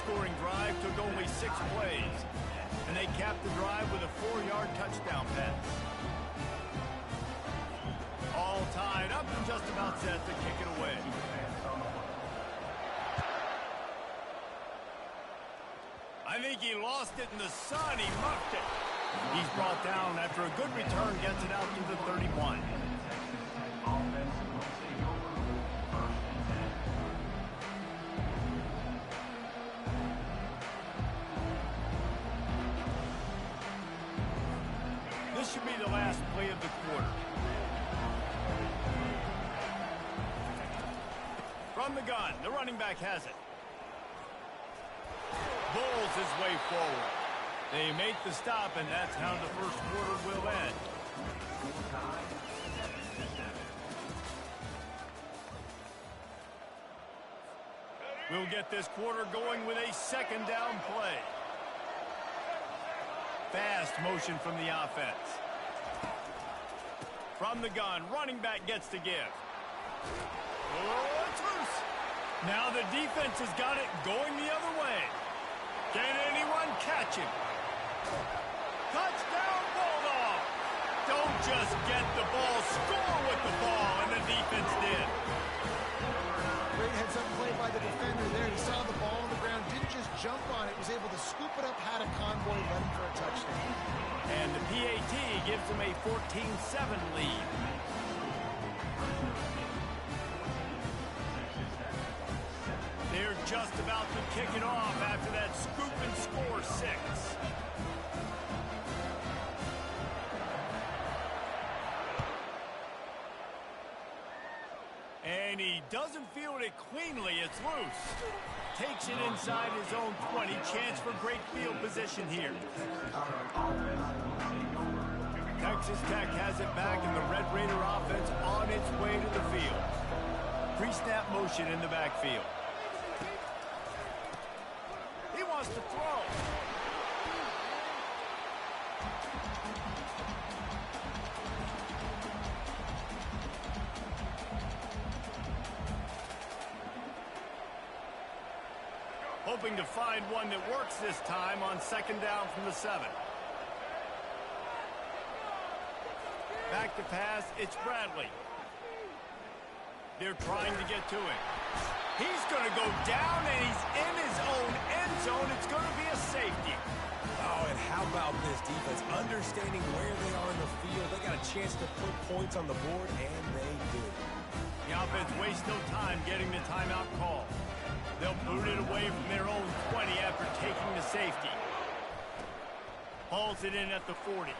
high-scoring drive took only 6 plays, and they capped the drive with a 4-yard touchdown pass. All tied up and just about set to kick it away. I think he lost it in the sun. He muffed it. He's brought down after a good return gets it out to the 31. This should be the last play of the quarter. From the gun, the running back has it. Bowls his way forward. They make the stop, and that's how the first quarter will end. We'll get this quarter going with a second down play. Fast motion from the offense. From the gun, running back gets to give. Oh, it's loose. Now the defense has got it going the other way. Can anyone catch him? Touchdown, Bulldog! Don't just get the ball, score with the ball, and the defense did. Great heads-up play by the defender there. He saw the ball on the ground, didn't just jump on it, was able to scoop it up, had a convoy, led him for a touchdown. And the PAT gives them a 14-7 lead. They're just about to kick it off after that scoop and score 6. And he doesn't field it cleanly. It's loose. Takes it inside his own 20. Chance for great field position here. Texas Tech has it back, and the Red Raider offense on its way to the field. Pre-snap motion in the backfield. He wants to throw. Hoping to find one that works this time on second down from the 7. Back to pass, it's Bradley. They're trying to get to him. He's going to go down, and he's in his own end zone. It's going to be a safety. Oh, and how about this defense? Understanding where they are in the field. They got a chance to put points on the board, and they did. The offense wastes no time getting the timeout call. They'll boot it away from their own 20 after taking the safety. Hauls it in at the 40.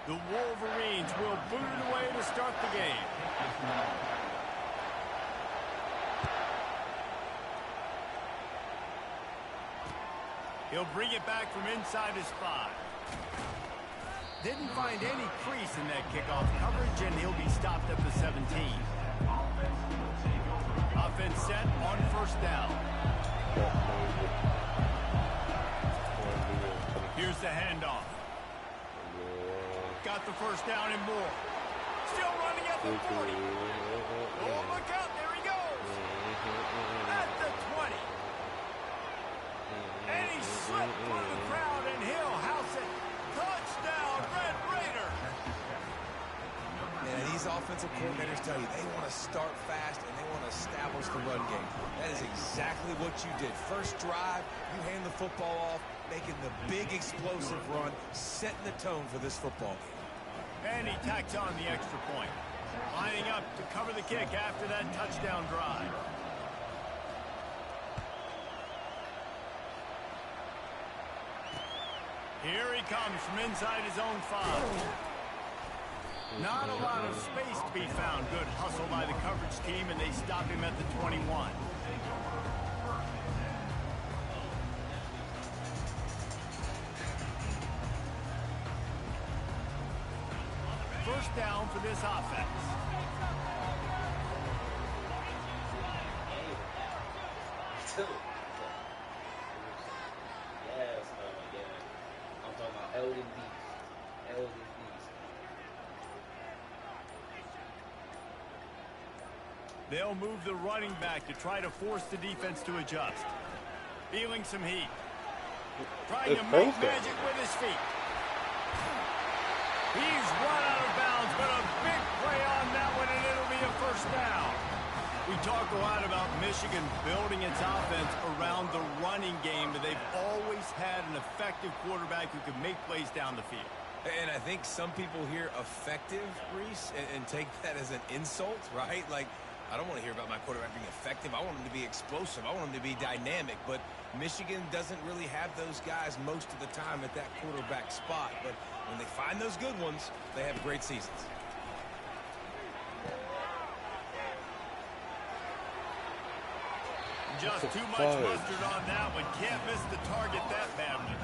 The Wolverines will boot it away to start the game. He'll bring it back from inside his 5. Didn't find any crease in that kickoff coverage, and he'll be stopped at the 17. Offense set on first down. Here's the handoff. Got the first down and more. Still running at the 40. Oh, look out. There he goes. At the 20. And he slipped through the crowd, and he'll house it. Touchdown, Red Raider. And these offensive coordinators tell you they want to start fast and they want to establish the run game. That is exactly what you did. First drive, you hand the football off, making the big explosive run, setting the tone for this football game. And he tacks on the extra point. Lining up to cover the kick after that touchdown drive. Here he comes from inside his own 5. Not a lot of space to be found. Good hustle by the coverage team, and they stop him at the 21. First down for this offense. I'm talking about Elden Beast. Elden Beast. They'll move the running back to try to force the defense to adjust. Feeling some heat. Trying to make magic with his feet. He's run out of bounds, but a big play on that one, and it'll be a first down. We talk a lot about Michigan building its offense around the running game, but they've always had an effective quarterback who can make plays down the field. And I think some people hear effective, Reese, and take that as an insult, right? Like, I don't want to hear about my quarterback being effective. I want him to be explosive. I want him to be dynamic. But Michigan doesn't really have those guys most of the time at that quarterback spot. But when they find those good ones, they have great seasons. Just too much mustard on that one. Can't miss the target that badly.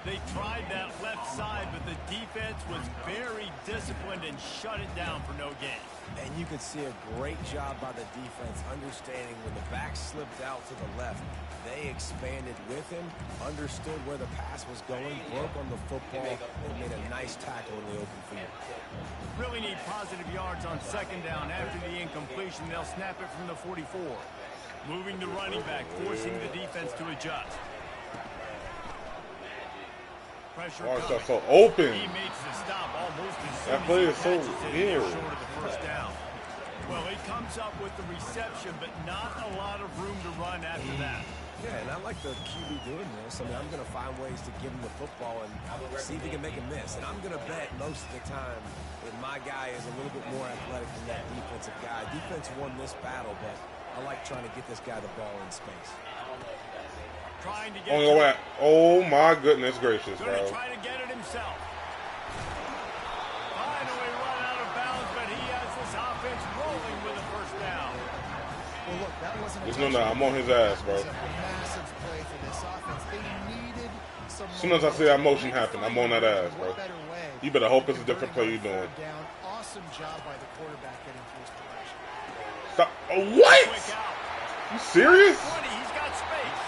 They tried that left side, but the defense was very disciplined and shut it down for no gain. And you could see a great job by the defense understanding when the back slipped out to the left, they expanded with him, understood where the pass was going, broke on the football, and made a nice tackle in the open field. Really need positive yards on second down. After the incompletion, they'll snap it from the 44. Moving the running back, forcing the defense to adjust. Pressure that's so open. He makes the stop almost as soon That play as is so weird. short of the first down. Well, he comes up with the reception, but not a lot of room to run after that. Yeah, and I like the QB doing this. I mean, I'm going to find ways to give him the football and see if he can make a miss. And I'm going to bet most of the time that my guy is a little bit more athletic than that defensive guy. Defense won this battle, but I like trying to get this guy the ball in space. Trying to get Oh my goodness gracious, bro. Going to try to get it himself. Finally run out of bounds, but he has this offense rolling with a first down. Well, look, that wasn't There's no doubt. I'm on his ass, bro. It was a massive play for this offense. They needed some. As soon as I see that motion happen, I'm on that ass, bro. You better hope it's a different play you're doing. Down. Awesome job by the quarterback getting through his direction. Stop. What? You serious? He's got space.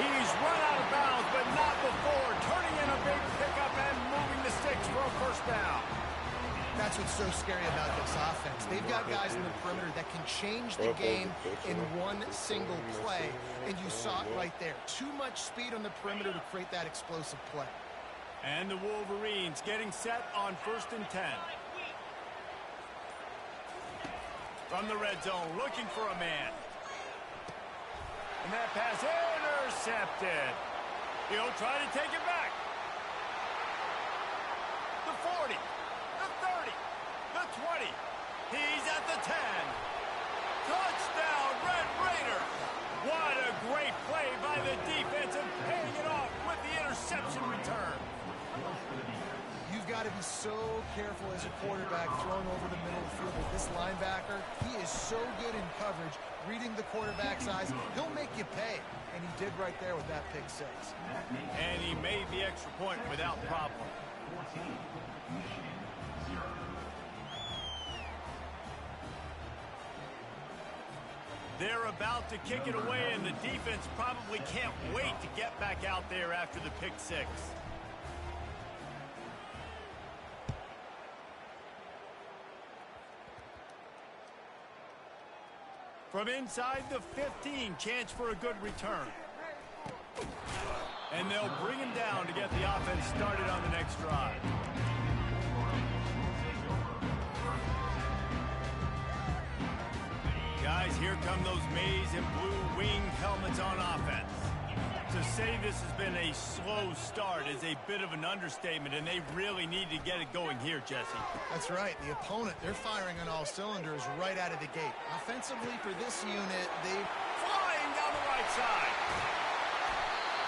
He's run out of bounds, but not before. Turning in a big pickup and moving the sticks for a first down. That's what's so scary about this offense. They've got guys in the perimeter that can change the game in one single play, and you saw it right there. Too much speed on the perimeter to create that explosive play. And the Wolverines getting set on 1st and 10. From the red zone, looking for a man. And that pass intercepted. He'll try to take it back. The 40, the 30, the 20. He's at the 10. Touchdown, Red Raider. What a great play by the defense and paying it off with the interception return. You've got to be so careful as a quarterback throwing over the middle of the field with this linebacker. He is so good in coverage, reading the quarterback's eyes. He'll make you pay, and and he did right there with that pick six. And he made the extra point without problem. They're about to kick it away, and the defense probably can't wait to get back out there after the pick six. From inside the 15, chance for a good return. And they'll bring him down to get the offense started on the next drive. Guys, here come those maize and blue winged helmets on offense. To say this has been a slow start is a bit of an understatement, and they really need to get it going here, Jesse. That's right. The opponent, they're firing on all cylinders right out of the gate. Offensively for this unit, they flying down the right side.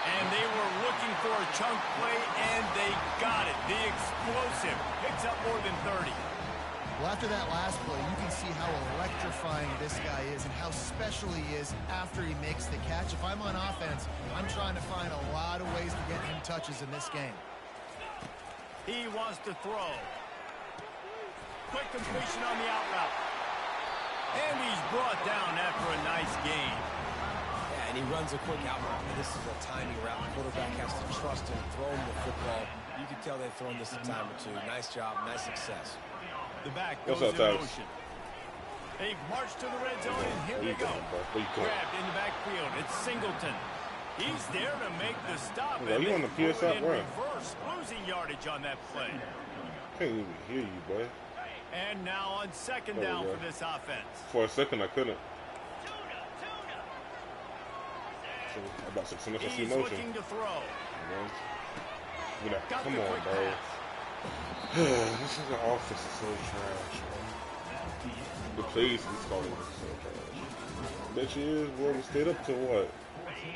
And they were looking for a chunk play, and they got it. The explosive picks up more than 30. Well, after that last play, you can see how electrifying this guy is and how special he is after he makes the catch. If I'm on offense, I'm trying to find a lot of ways to get him touches in this game. He wants to throw. Quick completion on the out route. And he's brought down after a nice gain. Yeah, and he runs a quick out route. This is a timing route. The quarterback has to trust him, throw him the football. You can tell they've thrown this a time or two. Nice job, nice success. The back goes in motion. They march to the red zone, and here they go. Grabbed in the backfield. It's Singleton. He's there to make the stop. Are you on the PSI run? Reverse, losing yardage on that play. Can't even hear you, boy. And now on second down for this offense. For a second, I couldn't. So, about 6 minutes, I see motion. He's looking to throw. Come on, bro. This is an offense is so trash, bro. The plays he's calling is so trash. Bet you is, boy. We stayed up to what?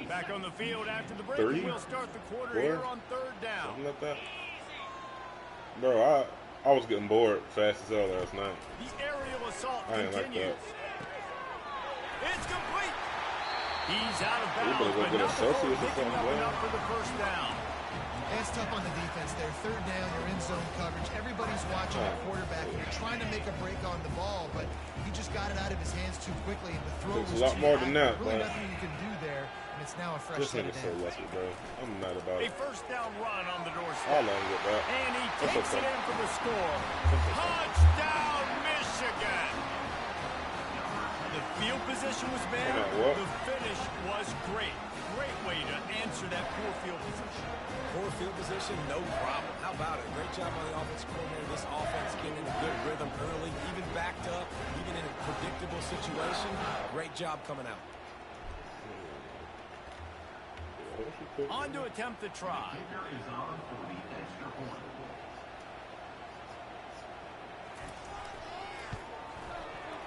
Back on the field after the break. 30? We'll start the quarter here on third down. Something like that. Bro, I was getting bored fast as hell last night. The aerial assault continues. Like that. It's complete. He's out of bounds, but now Celsius picking up enough for the first down. It's tough on the defense there. Third down, you're in zone coverage. Everybody's watching the quarterback, and you're trying to make a break on the ball, but he just got it out of his hands too quickly, and the throw was a lot more than that, really nothing you can do there, and it's now a fresh set of downs. So lucky, bro. I'm not about it. A first down run on the doorstep. I'll let him get that. And he takes it in for the score. Touchdown, Michigan! The field position was bad. The finish was great. Great way to answer that poor field position. Poor field position, no problem. How about it? Great job on the offensive coordinator. This offense getting in a good rhythm early, even backed up, even in a predictable situation. Great job coming out. On to attempt the try.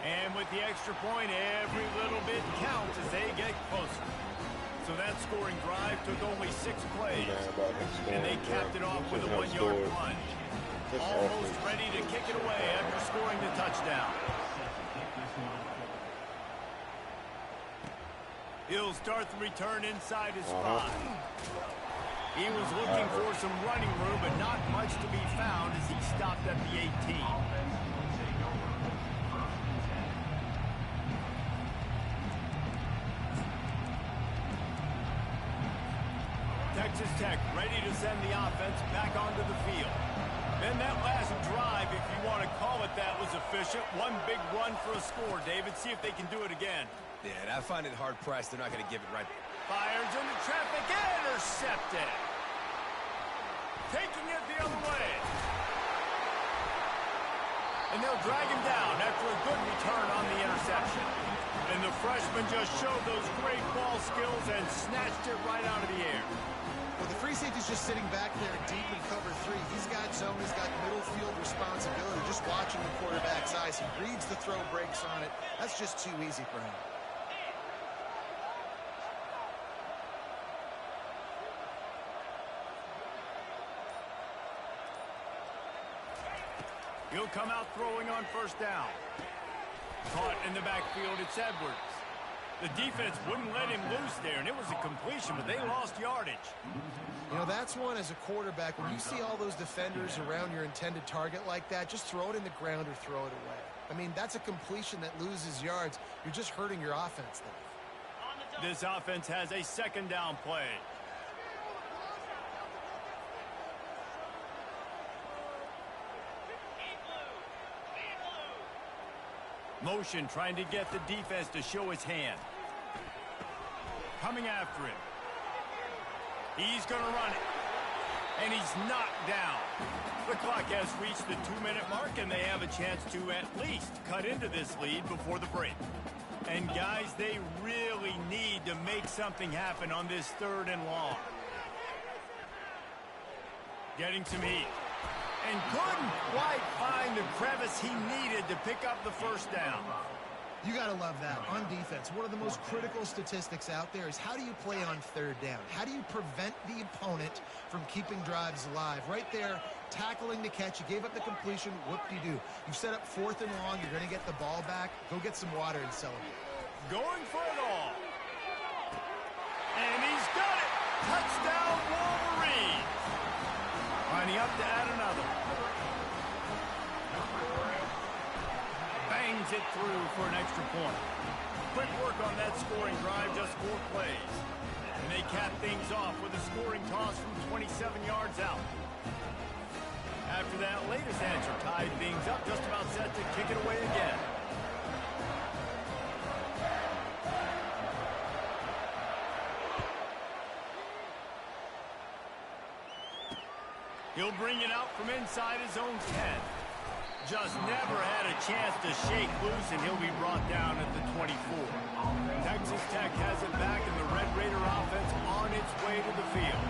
And with the extra point, every little bit counts as they get closer. So that scoring drive took only 6 plays, and they capped it off with a 1-yard plunge. Almost ready to kick it away after scoring the touchdown. He'll start the return inside his 5. He was looking for some running room, but not much to be found as he stopped at the 18. Texas Tech ready to send the offense back onto the field. And that last drive, if you want to call it that, was efficient. One big run for a score, David. See if they can do it again. Yeah, and I find it hard-pressed. They're not going to give it right. Fires into traffic, intercepted. Taking it the other way. And they'll drag him down after a good return on the interception. And the freshman just showed those great ball skills and snatched it right out of the air. Well, the free safety's just sitting back there deep in cover 3. He's got zone, he's got middle field responsibility, just watching the quarterback's eyes. He reads the throw, breaks on it. That's just too easy for him. He'll come out throwing on first down. Caught in the backfield, it's Edwards. The defense wouldn't let him loose there, and it was a completion, but they lost yardage. You know, that's one as a quarterback. When you see all those defenders around your intended target like that, just throw it in the ground or throw it away. I mean, that's a completion that loses yards. You're just hurting your offense there. This offense has a second down play. Motion trying to get the defense to show his hand. Coming after him. He's going to run it. And he's knocked down. The clock has reached the 2-minute mark, and they have a chance to at least cut into this lead before the break. And guys, they really need to make something happen on this 3rd and long. Getting some heat. And couldn't quite find the crevice he needed to pick up the first down. You got to love that. On defense, one of the most critical statistics out there is how do you play on 3rd down? How do you prevent the opponent from keeping drives alive? Right there, tackling the catch. You gave up the completion. What do? You've set up 4th and long. You're going to get the ball back. Go get some water and celebrate. Going for it all. And he's got it. Touchdown, Wolverine. Lining up to add another. Bangs it through for an extra point. Quick work on that scoring drive, just 4 plays. And they cap things off with a scoring toss from 27 yards out. After that latest answer tied things up, just about set to kick it away again. He'll bring it out from inside his own 10. Just never had a chance to shake loose, and he'll be brought down at the 24. Texas Tech has it back, and the Red Raider offense on its way to the field.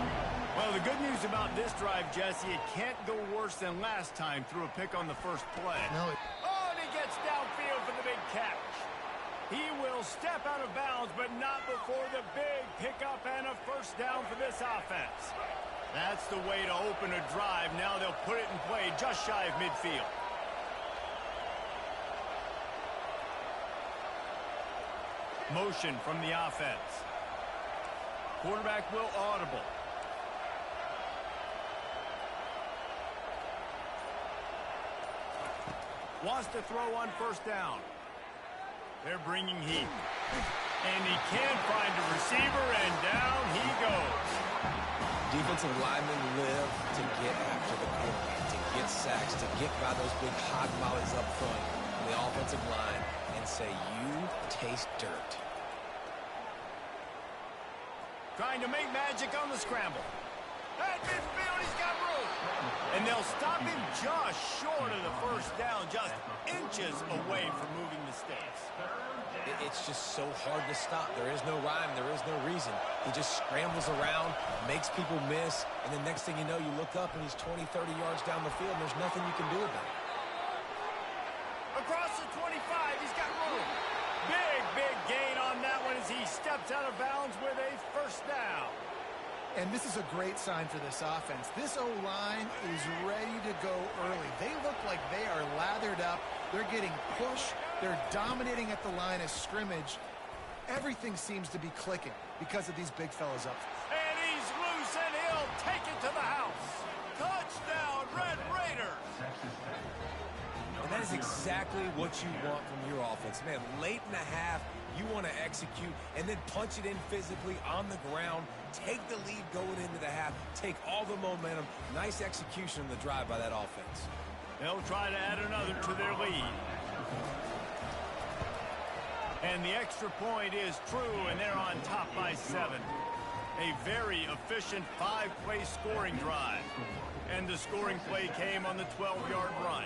Well, the good news about this drive, Jesse, it can't go worse than last time through a pick on the first play. No. Oh, and he gets downfield for the big catch. He will step out of bounds, but not before the big pickup and a first down for this offense. That's the way to open a drive. Now they'll put it in play just shy of midfield. Motion from the offense. Quarterback will audible. Wants to throw on first down. They're bringing heat. And he can't find a receiver, and down he goes. Defensive linemen live to get after the quarterback, to get sacks, to get by those big hog mollies up front on the offensive line and say, you taste dirt. Trying to make magic on the scramble. At midfield, he's got room. And they'll stop him just short of the first down, just inches away from moving the stakes. It's just so hard to stop. There is no rhyme. There is no reason. He just scrambles around, makes people miss, and then next thing you know, you look up and he's 20, 30 yards down the field, and there's nothing you can do about it. Across the 25, he's got room. Big gain on that one as he steps out of bounds with a first down. And this is a great sign for this offense. This O-line is ready to go early. They look like they are lathered up. They're getting pushed. They're dominating at the line of scrimmage. Everything seems to be clicking because of these big fellas up. And he's loose, and he'll take it to the house. Touchdown, Red Raiders. And that is exactly what you want from your offense. Man, late in the half, you want to execute and then punch it in physically on the ground, take the lead going into the half, take all the momentum. Nice execution on the drive by that offense. They'll try to add another to their lead. And the extra point is true, and they're on top by 7. A very efficient 5-play scoring drive. And the scoring play came on the 12-yard run.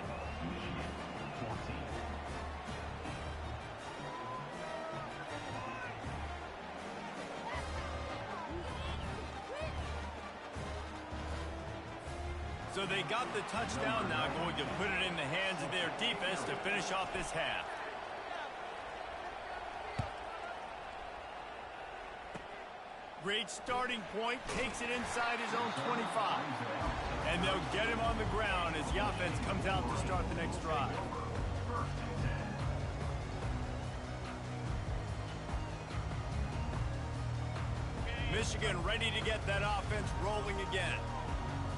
So they got the touchdown, now going to put it in the hands of their defense to finish off this half. Great starting point, takes it inside his own 25. And they'll get him on the ground as the offense comes out to start the next drive. Michigan ready to get that offense rolling again.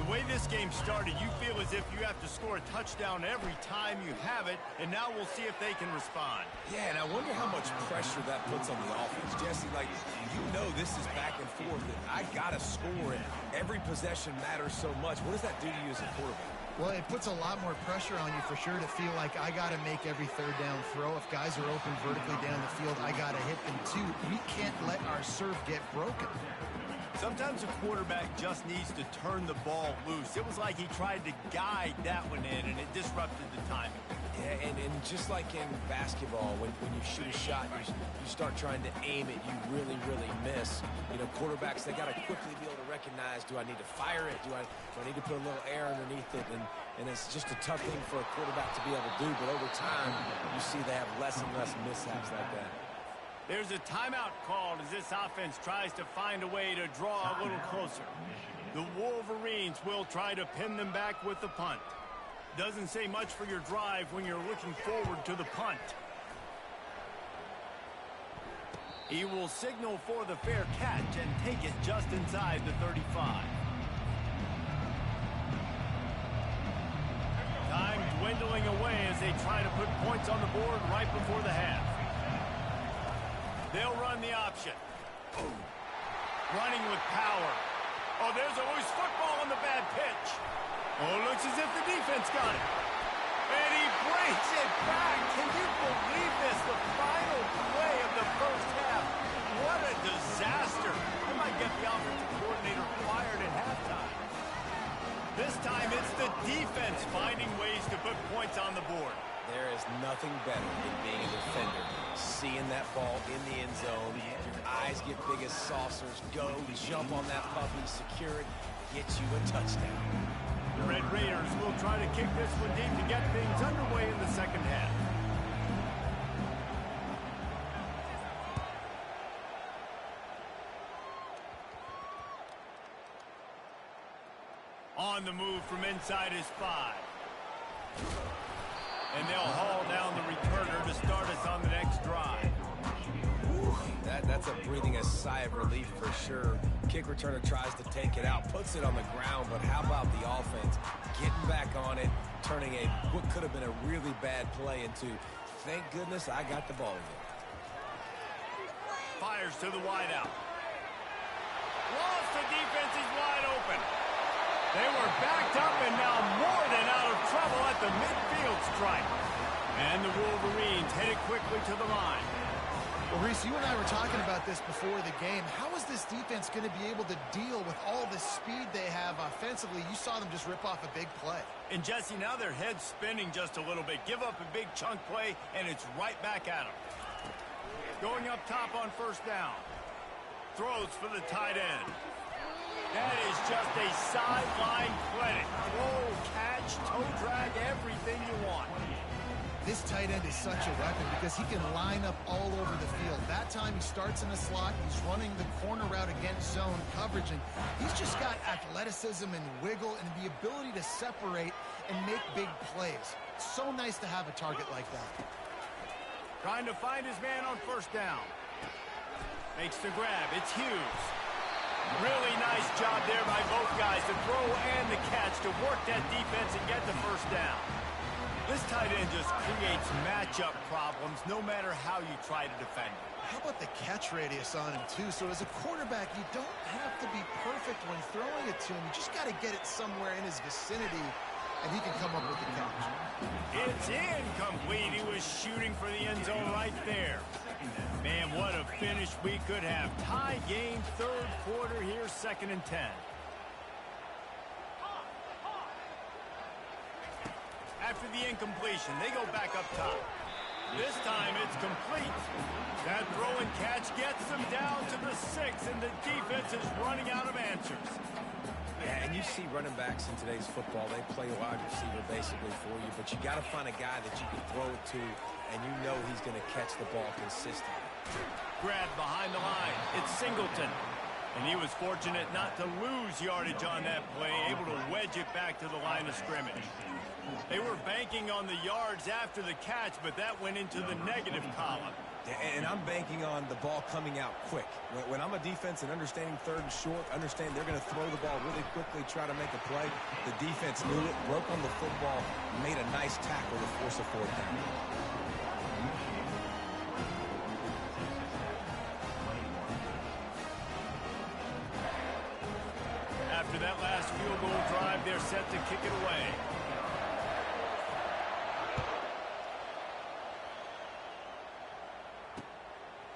The way this game started, you feel as if you have to score a touchdown every time you have it, and now we'll see if they can respond. Yeah, and I wonder how much pressure that puts on the offense. Jesse, like, you know this is back and forth, and I got to score, and every possession matters so much. What does that do to you as a quarterback? Well, it puts a lot more pressure on you for sure to feel like I got to make every third down throw. If guys are open vertically down the field, I got to hit them too. We can't let our serve get broken. Sometimes a quarterback just needs to turn the ball loose. It was like he tried to guide that one in, and it disrupted the timing. Yeah, and just like in basketball, when you shoot a shot, you start trying to aim it, you really, really miss. You know, quarterbacks, they got to quickly be able to recognize, do I need to fire it? Do I need to put a little air underneath it? And it's just a tough thing for a quarterback to be able to do, but over time, you see they have less and less mishaps like that. There's a timeout called as this offense tries to find a way to draw a little closer. The Wolverines will try to pin them back with the punt. Doesn't say much for your drive when you're looking forward to the punt. He will signal for the fair catch and take it just inside the 35. Time dwindling away as they try to put points on the board right before the half. They'll run the option. Running with power. Oh, there's always football on the bad pitch. Oh, looks as if the defense got it. And he breaks it back. Can you believe this? The final play of the first half. What a disaster. I might get the offensive coordinator fired at halftime. This time it's the defense finding ways to put points on the board. There is nothing better than being a defender. Seeing that ball in the end zone, your eyes get big as saucers, go, jump on that puppy, secure it, get you a touchdown. The Red Raiders will try to kick this one deep to get things underway in the second half. On the move from inside his 5. And they'll haul down the returner to start us on the next drive. That's a breathing a sigh of relief for sure. Kick returner tries to take it out, puts it on the ground, but how about the offense getting back on it, turning what could have been a really bad play into, thank goodness I got the ball again. Fires to the wideout. Lost, the defense is wide open. They were backed up and now more than out of trouble at the midfield stripe. And the Wolverines headed quickly to the line. Well, Reese, you and I were talking about this before the game. How is this defense going to be able to deal with all the speed they have offensively? You saw them just rip off a big play. And, Jesse, now their head's spinning just a little bit. Give up a big chunk play, and it's right back at them. Going up top on first down. Throws for the tight end. That is just a sideline clinic. Throw, catch, toe drag, everything you want. This tight end is such a weapon because he can line up all over the field. That time he starts in the slot, he's running the corner route against zone coverage, and he's just got athleticism and wiggle and the ability to separate and make big plays. It's so nice to have a target like that. Trying to find his man on first down. Makes the grab. It's Hughes. Really nice job there by both guys, the throw and the catch, to work that defense and get the first down. This tight end just creates matchup problems no matter how you try to defend him. How about the catch radius on him, too? So as a quarterback, you don't have to be perfect when throwing it to him. You just got to get it somewhere in his vicinity, and he can come up with the catch. It's incomplete. He was shooting for the end zone right there. Man, what a finish we could have. Tie game, third quarter here, 2nd and 10. After the incompletion, they go back up top. This time it's complete. That throw and catch gets them down to the 6, and the defense is running out of answers. Yeah, and you see running backs in today's football, they play wide receiver basically for you, but you got to find a guy that you can throw it to, and you know he's going to catch the ball consistently. Grab behind the line. It's Singleton. And he was fortunate not to lose yardage on that play, able to wedge it back to the line of scrimmage. They were banking on the yards after the catch, but that went into the negative column. And I'm banking on the ball coming out quick. When I'm a defense and understanding third and short, understand they're going to throw the ball really quickly, try to make a play. The defense knew it, broke on the football, made a nice tackle to force a fourth down. After that last field goal drive, they're set to kick it away.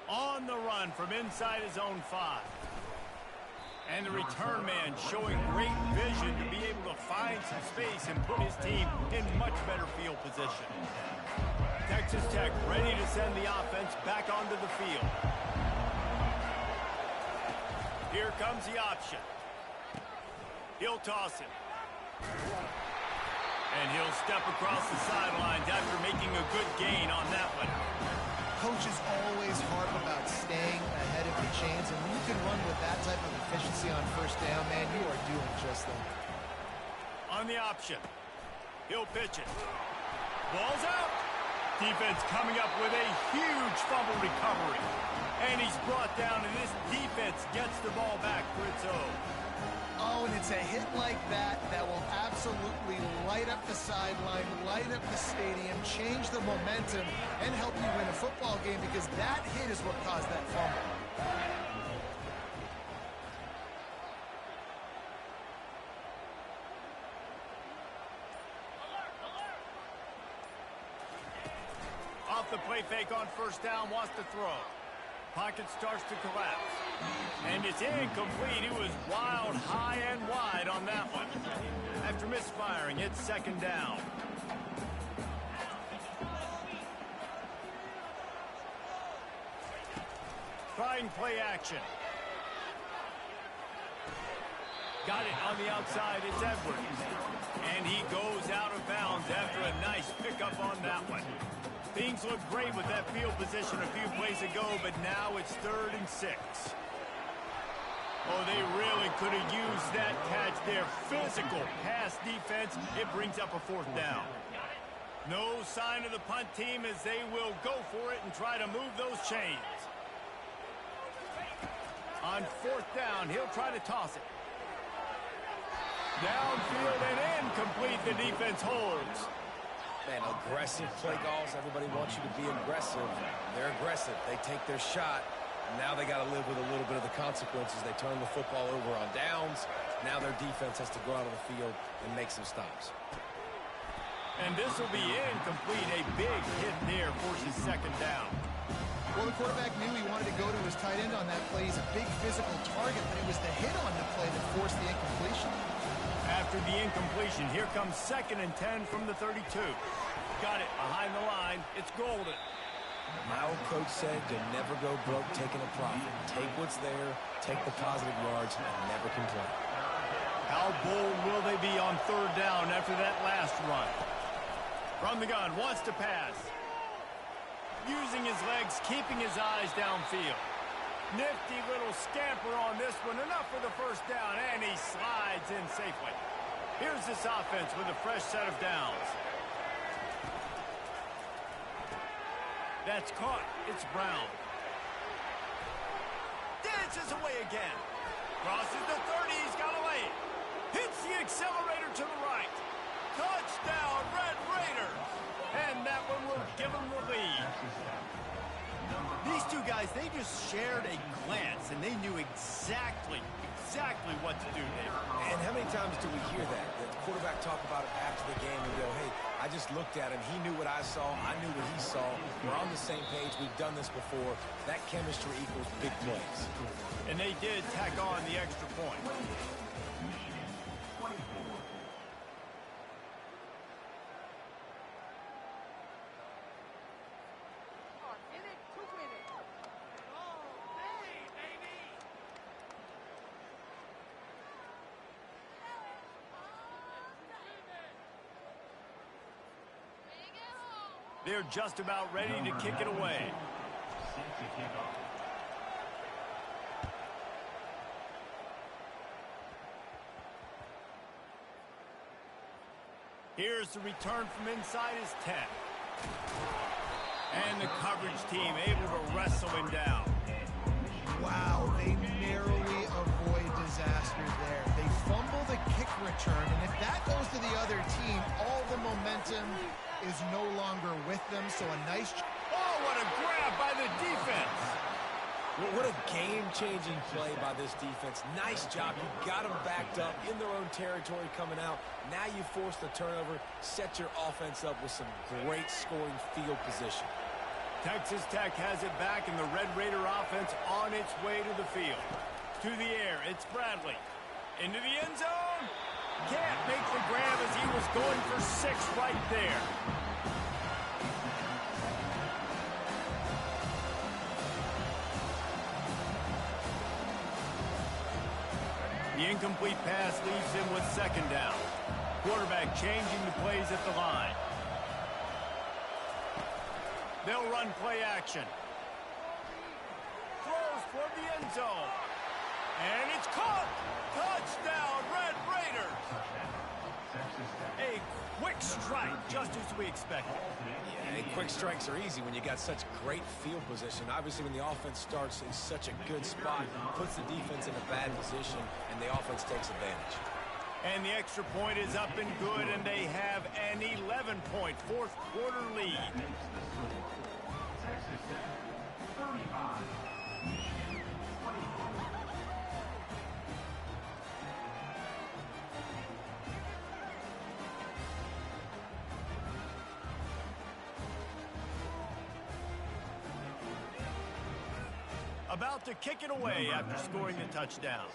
On the run from inside his own 5. And the return man showing great vision to be able to find some space and put his team in much better field position. Texas Tech ready to send the offense back onto the field. Here comes the option. He'll toss it. And he'll step across the sidelines after making a good gain on that one. Coaches always harp about staying ahead of the chains, and when you can run with that type of efficiency on first down, man, you are doing just that. On the option. He'll pitch it. Ball's out. Defense coming up with a huge fumble recovery. And he's brought down, and this defense gets the ball back for its own. Oh, and it's a hit like that that will absolutely light up the sideline, light up the stadium, change the momentum, and help you win a football game, because that hit is what caused that fumble. Off the play fake on first down, wants to throw. Pocket starts to collapse. And it's incomplete. He was wild, high and wide on that one. After misfiring, it's second down. Trying play action. Got it on the outside. It's Edwards. And he goes out of bounds after a nice pickup on that one. Things look great with that field position a few plays ago, but now it's 3rd and 6. Oh, they really could have used that catch there. Physical pass defense. It brings up a 4th down. No sign of the punt team as they will go for it and try to move those chains. On 4th down, he'll try to toss it. Downfield and incomplete. The defense holds. Man, aggressive play calls. Everybody wants you to be aggressive. They're aggressive. They take their shot. And now they got to live with a little bit of the consequences. They turn the football over on downs. Now their defense has to go out on the field and make some stops. And this will be incomplete. A big hit there forces second down. Well, the quarterback knew he wanted to go to his tight end on that play. He's a big physical target, but it was the hit on the play that forced the incompletion. After the incompletion, here comes 2nd and 10 from the 32. Got it behind the line. It's golden. My old coach said to never go broke taking a profit. Take what's there, take the positive yards, and never complain. How bold will they be on 3rd down after that last run? From the gun, wants to pass. Using his legs, keeping his eyes downfield. Nifty little scamper on this one. Enough for the 1st down, and he slides in safely. Here's this offense with a fresh set of downs. That's caught. It's Brown. Dances away again. Crosses the 30. He's got a lane. Hits the accelerator to the right. Touchdown, Red Raiders. And that one will give them the lead. These two guys, they just shared a glance, and they knew exactly what to do there. And how many times do we hear that? The quarterback talk about it after the game and go, hey, I just looked at him. He knew what I saw. I knew what he saw. We're on the same page. We've done this before. That chemistry equals big plays. And they did tack on the extra point. They're just about ready to kick it away. Here's the return from inside his 10. And the coverage team able to wrestle him down. Wow, they narrowly avoid disaster there. They fumble the kick return, and if that goes to the other team, all the momentum is no longer with them, so a nice... Oh, what a grab by the defense! Well, what a game-changing play by this defense. Nice job. You got them backed up in their own territory coming out. Now you force the turnover, set your offense up with some great scoring field position. Texas Tech has it back, and the Red Raider offense on its way to the field. To the air, it's Bradley. Into the end zone. Can't make the grab as he was going for 6 right there. The incomplete pass leaves him with 2nd down. Quarterback changing the plays at the line. They'll run play action. Throws toward the end zone. And it's caught. Touchdown, Red Raiders. A quick strike, just as we expected. Yeah, and quick strikes are easy when you got such great field position. Obviously, when the offense starts in such a good spot, puts the defense in a bad position, and the offense takes advantage. And the extra point is up and good, and they have an 11-point fourth-quarter lead. About to kick it away after scoring the touchdown.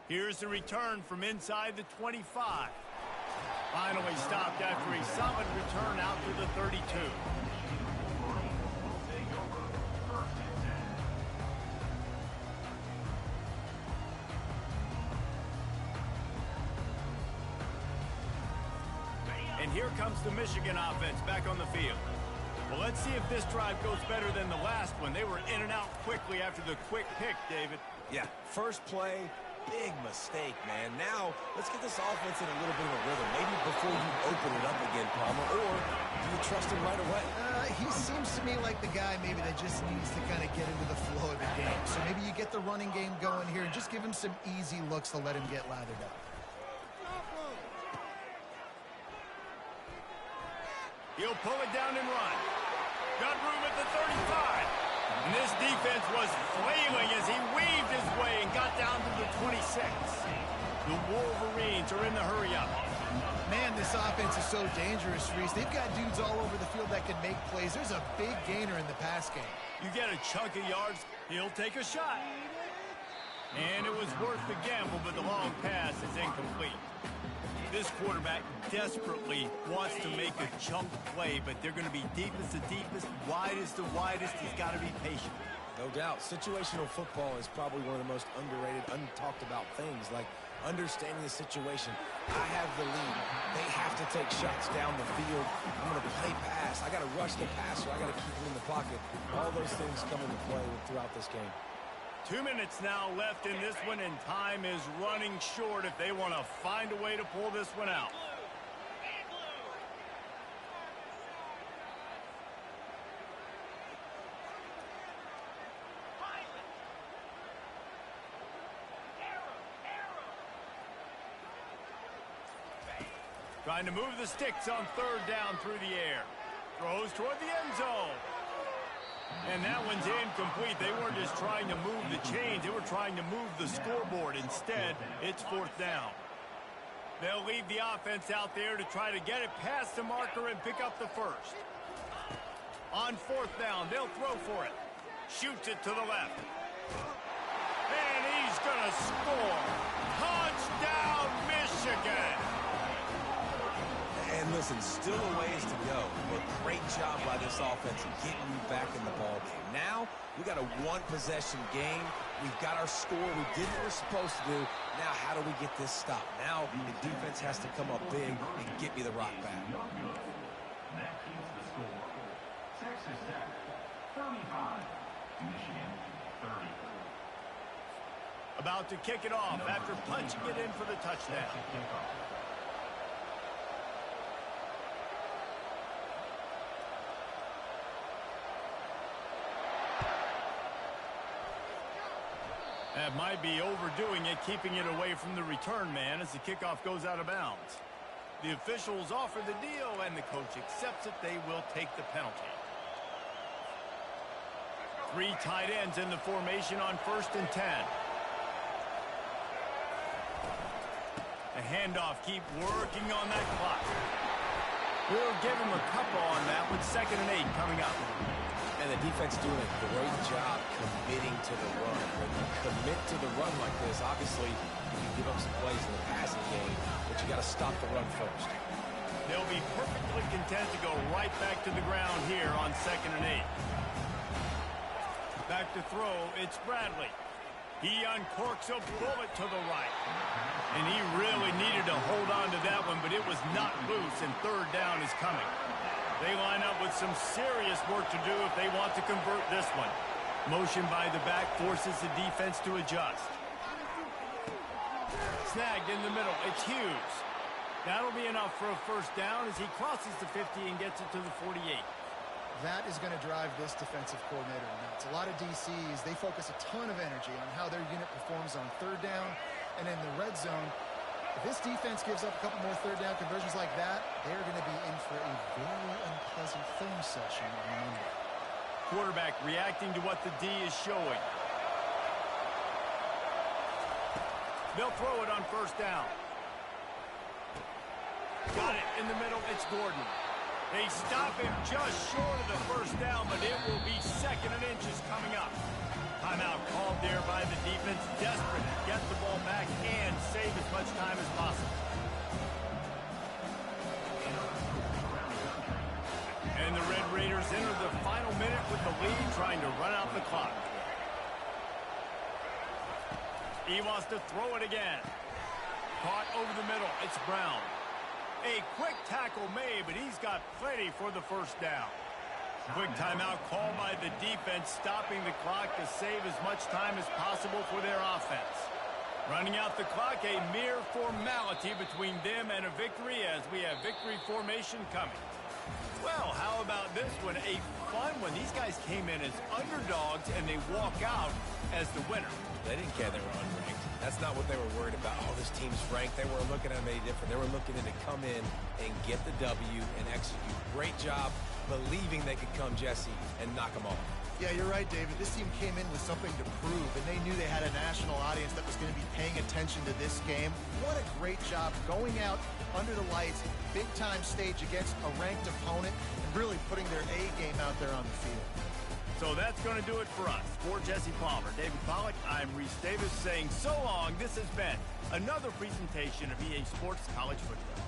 Here's the return from inside the 25. Finally stopped after a solid return out to the 32. And here comes the Michigan offense back on the field. Well, let's see if this drive goes better than the last one. They were in and out quickly after the quick pick, David. Yeah, first play, big mistake, man. Now, let's get this offense in a little bit of a rhythm. Maybe before you open it up again, Palmer, or do you trust him right away? He seems to me like the guy maybe that just needs to kind of get into the flow of the game. So maybe you get the running game going here and just give him some easy looks to let him get lathered up. He'll pull it down and run. Got room at the 35. And this defense was flailing as he weaved his way and got down to the 26. The Wolverines are in the hurry-up. Man, this offense is so dangerous, Reese. They've got dudes all over the field that can make plays. There's a big gainer in the pass game. You get a chunk of yards, he'll take a shot. And it was worth the gamble, but the long pass is incomplete. This quarterback desperately wants to make a chunk play, but they're going to be deepest to deepest, widest to widest. He's got to be patient. No doubt. Situational football is probably one of the most underrated, untalked about things, like understanding the situation. I have the lead. They have to take shots down the field. I'm going to play pass. I got to rush the passer. I got to keep him in the pocket. All those things come into play throughout this game. 2 minutes now left in this one, and time is running short if they want to find a way to pull this one out. Trying to move the sticks on 3rd down through the air. Throws toward the end zone. And that one's incomplete. They weren't just trying to move the chains. They were trying to move the scoreboard. Instead, it's 4th down. They'll leave the offense out there to try to get it past the marker and pick up the first. On 4th down, they'll throw for it. Shoots it to the left. And he's going to score. Touchdown, Michigan. And listen, still a ways to go, but great job by this offense getting you back in the ball game. Now, we got a one-possession game. We've got our score. We did what we're supposed to do. Now, how do we get this stopped? Now, the defense has to come up big and get me the rock back. Texas Tech, 35. Michigan, 30. About to kick it off after punching it in for the touchdown. That might be overdoing it, keeping it away from the return man as the kickoff goes out of bounds. The officials offer the deal, and the coach accepts it. They will take the penalty. 3 tight ends in the formation on 1st and 10. The handoff, keep working on that clock. We'll give him a couple on that with 2nd and 8 coming up. And the defense doing a great job committing to the run. When you commit to the run like this, obviously you can give up some plays in the passing game, but you got to stop the run first. They'll be perfectly content to go right back to the ground here on 2nd and 8. Back to throw, it's Bradley. He uncorks a bullet to the right. And he really needed to hold on to that one, but it was not loose, and 3rd down is coming. They line up with some serious work to do if they want to convert this one. Motion by the back forces the defense to adjust. Snagged in the middle, it's Hughes. That'll be enough for a 1st down as he crosses the 50 and gets it to the 48. That is going to drive this defensive coordinator nuts. A lot of DCs, they focus a ton of energy on how their unit performs on 3rd down and in the red zone. If this defense gives up a couple more 3rd down conversions like that, they're going to be in for a very unpleasant film session on Monday. Quarterback reacting to what the D is showing. They'll throw it on 1st down. Got it in the middle, it's Gordon. They stop him just short of the 1st down, but it will be 2nd and inches coming up. Timeout called there by the defense, desperate to get the ball back and save as much time as possible. And the Red Raiders enter the final minute with the lead, trying to run out the clock. He wants to throw it again. Caught over the middle, it's Brown. A quick tackle made, but he's got plenty for the 1st down. Quick timeout called by the defense, stopping the clock to save as much time as possible for their offense. Running out the clock, a mere formality between them and a victory as we have victory formation coming. Well, how about this one? A fun one. These guys came in as underdogs, and they walk out as the winner. They didn't care they were unranked. That's not what they were worried about. Oh, this team's ranked. They weren't looking at them any different. They were looking to come in and get the W and execute. Great job believing they could come, Jesse, and knock them off. Yeah, you're right, David. This team came in with something to prove, and they knew they had a national audience that was going to be paying attention to this game. What a great job going out under the lights, big-time stage against a ranked opponent, and really putting their A game out there on the field. So that's going to do it for us. For Jesse Palmer, David Pollack, I'm Reese Davis saying so long. This has been another presentation of EA Sports College Football.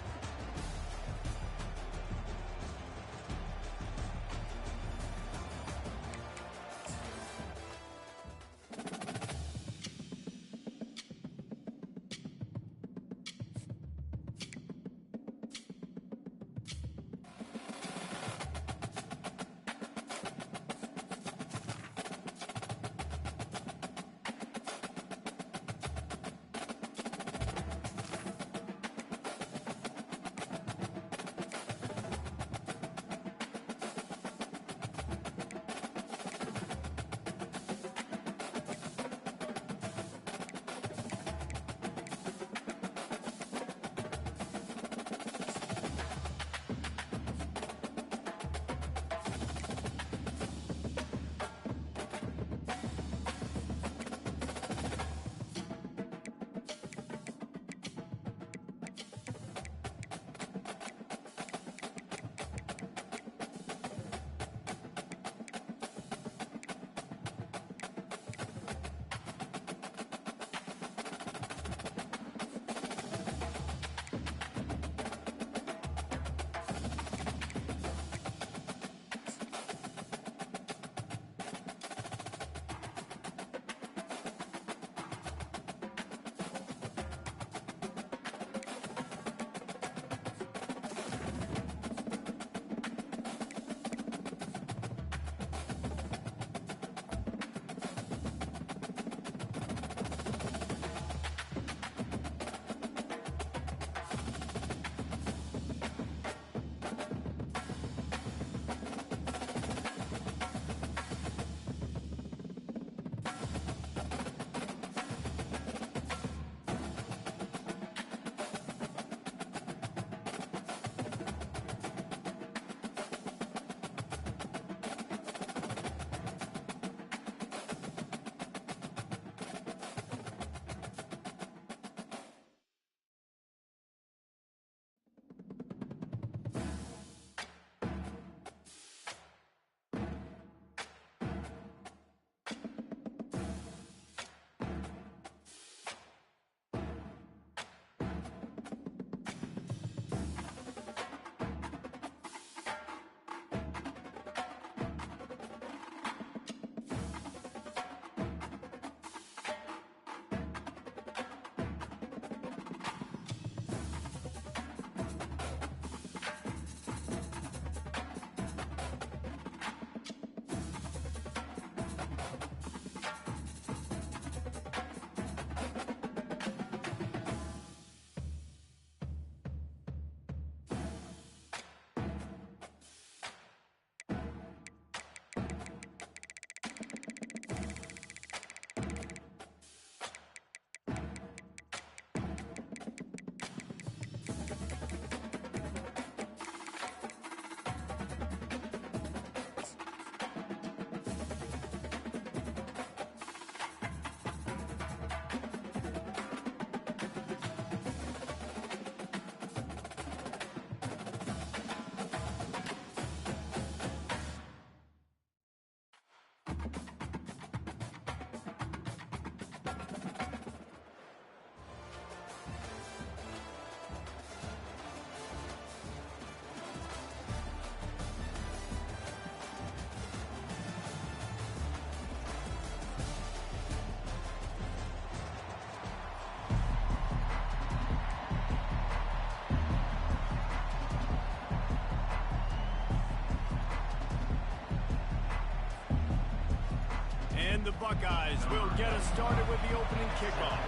And the Buckeyes will get us started with the opening kickoff.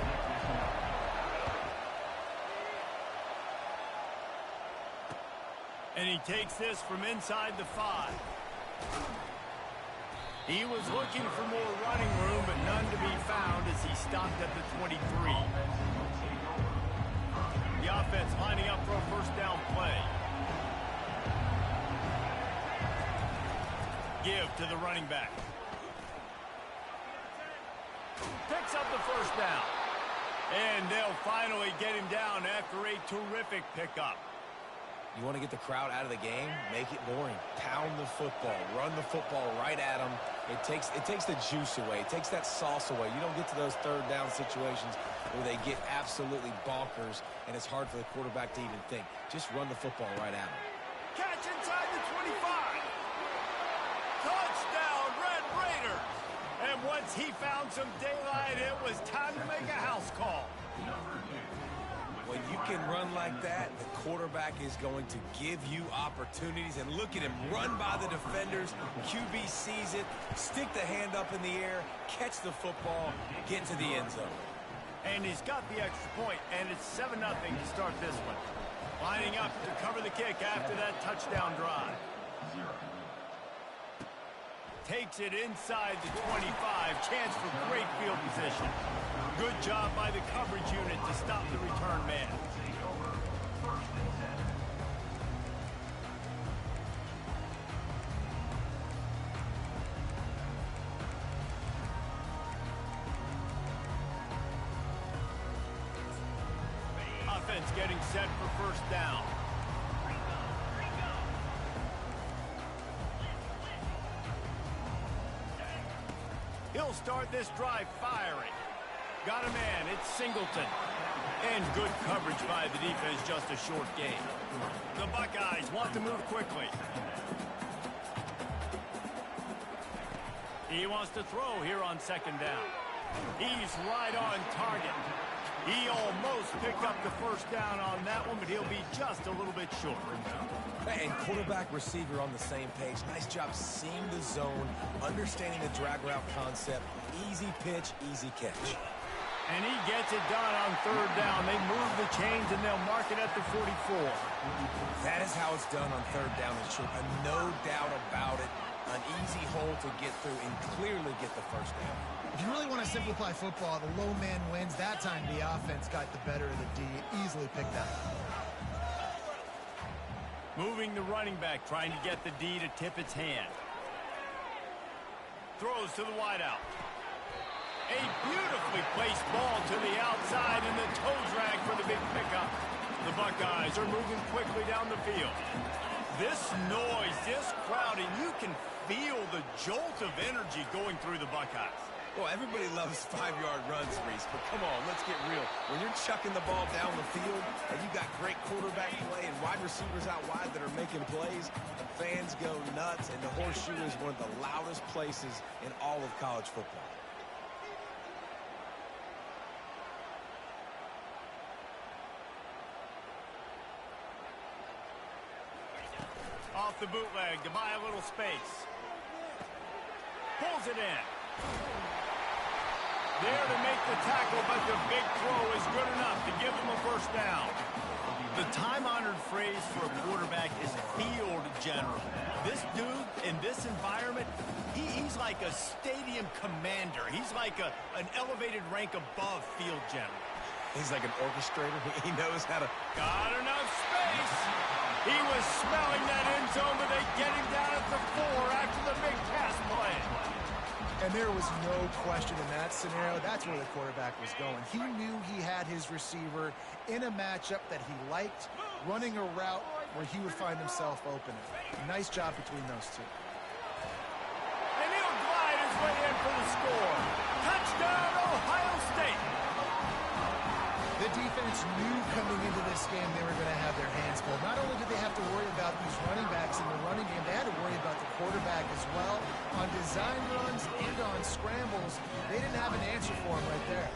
And he takes this from inside the 5. He was looking for more running room, but none to be found as he stopped at the 23. The offense lining up for a first down play. Give to the running back. Picks up the first down. And they'll finally get him down after a terrific pickup. You want to get the crowd out of the game? Make it boring. Pound the football. Run the football right at them. It takes the juice away. It takes that sauce away. You don't get to those third down situations where they get absolutely bonkers, and it's hard for the quarterback to even think. Just run the football right at them. Catch inside the 25. Touchdown, Red Raiders. And once he found some daylight, it was time to make a house call. When you can run like that, the quarterback is going to give you opportunities. And look at him run by the defenders. QB sees it, stick the hand up in the air, catch the football, get to the end zone. And he's got the extra point, and it's 7-0 to start this one. Lining up to cover the kick after that touchdown drive. Takes it inside the 25. Chance for great field position. Good job by the coverage unit to stop the return man. Offense getting set for first down. He'll start this drive firing. Got a man, it's Singleton. And good coverage by the defense, just a short gain. The Buckeyes want to move quickly. He wants to throw here on second down. He's right on target. He almost picked up the first down on that one, but he'll be just a little bit short. And quarterback, receiver on the same page. Nice job seeing the zone, understanding the drag route concept. Easy pitch, easy catch. And he gets it done on third down. They move the chains, and they'll mark it at the 44. That is how it's done on third down and short. No doubt about it. An easy hole to get through and clearly get the first down. If you really want to simplify football, the low man wins. That time the offense got the better of the D. Easily picked up. Moving the running back, trying to get the D to tip its hand. Throws to the wideout. A beautifully placed ball to the outside, and the toe drag for the big pickup. The Buckeyes are moving quickly down the field. This noise, this crowd, and you can feel the jolt of energy going through the Buckeyes. Well, everybody loves 5-yard runs, Reese, but come on, let's get real. When you're chucking the ball down the field and you got great quarterback play and wide receivers out wide that are making plays, the fans go nuts, and the horseshoe is one of the loudest places in all of college football. Off the bootleg to buy a little space. Pulls it in. There to make the tackle, but the big throw is good enough to give them a first down. The time-honored phrase for a quarterback is field general. This dude, in this environment, he's like a stadium commander. He's like an elevated rank above field general. He's like an orchestrator. He knows how to... Got enough space. He was smelling that end zone, but they get him down at the 4 after the big pass play. And there was no question in that scenario. That's where the quarterback was going. He knew he had his receiver in a matchup that he liked, running a route where he would find himself open. Nice job between those two. And he'll glide his way in for the score. Touchdown, Ohio State. The defense knew coming into this game they were going to have their hands full. Not only did they have to worry about these running backs in the running game, they had to worry about the quarterback as well. On design runs and on scrambles, they didn't have an answer for him right there.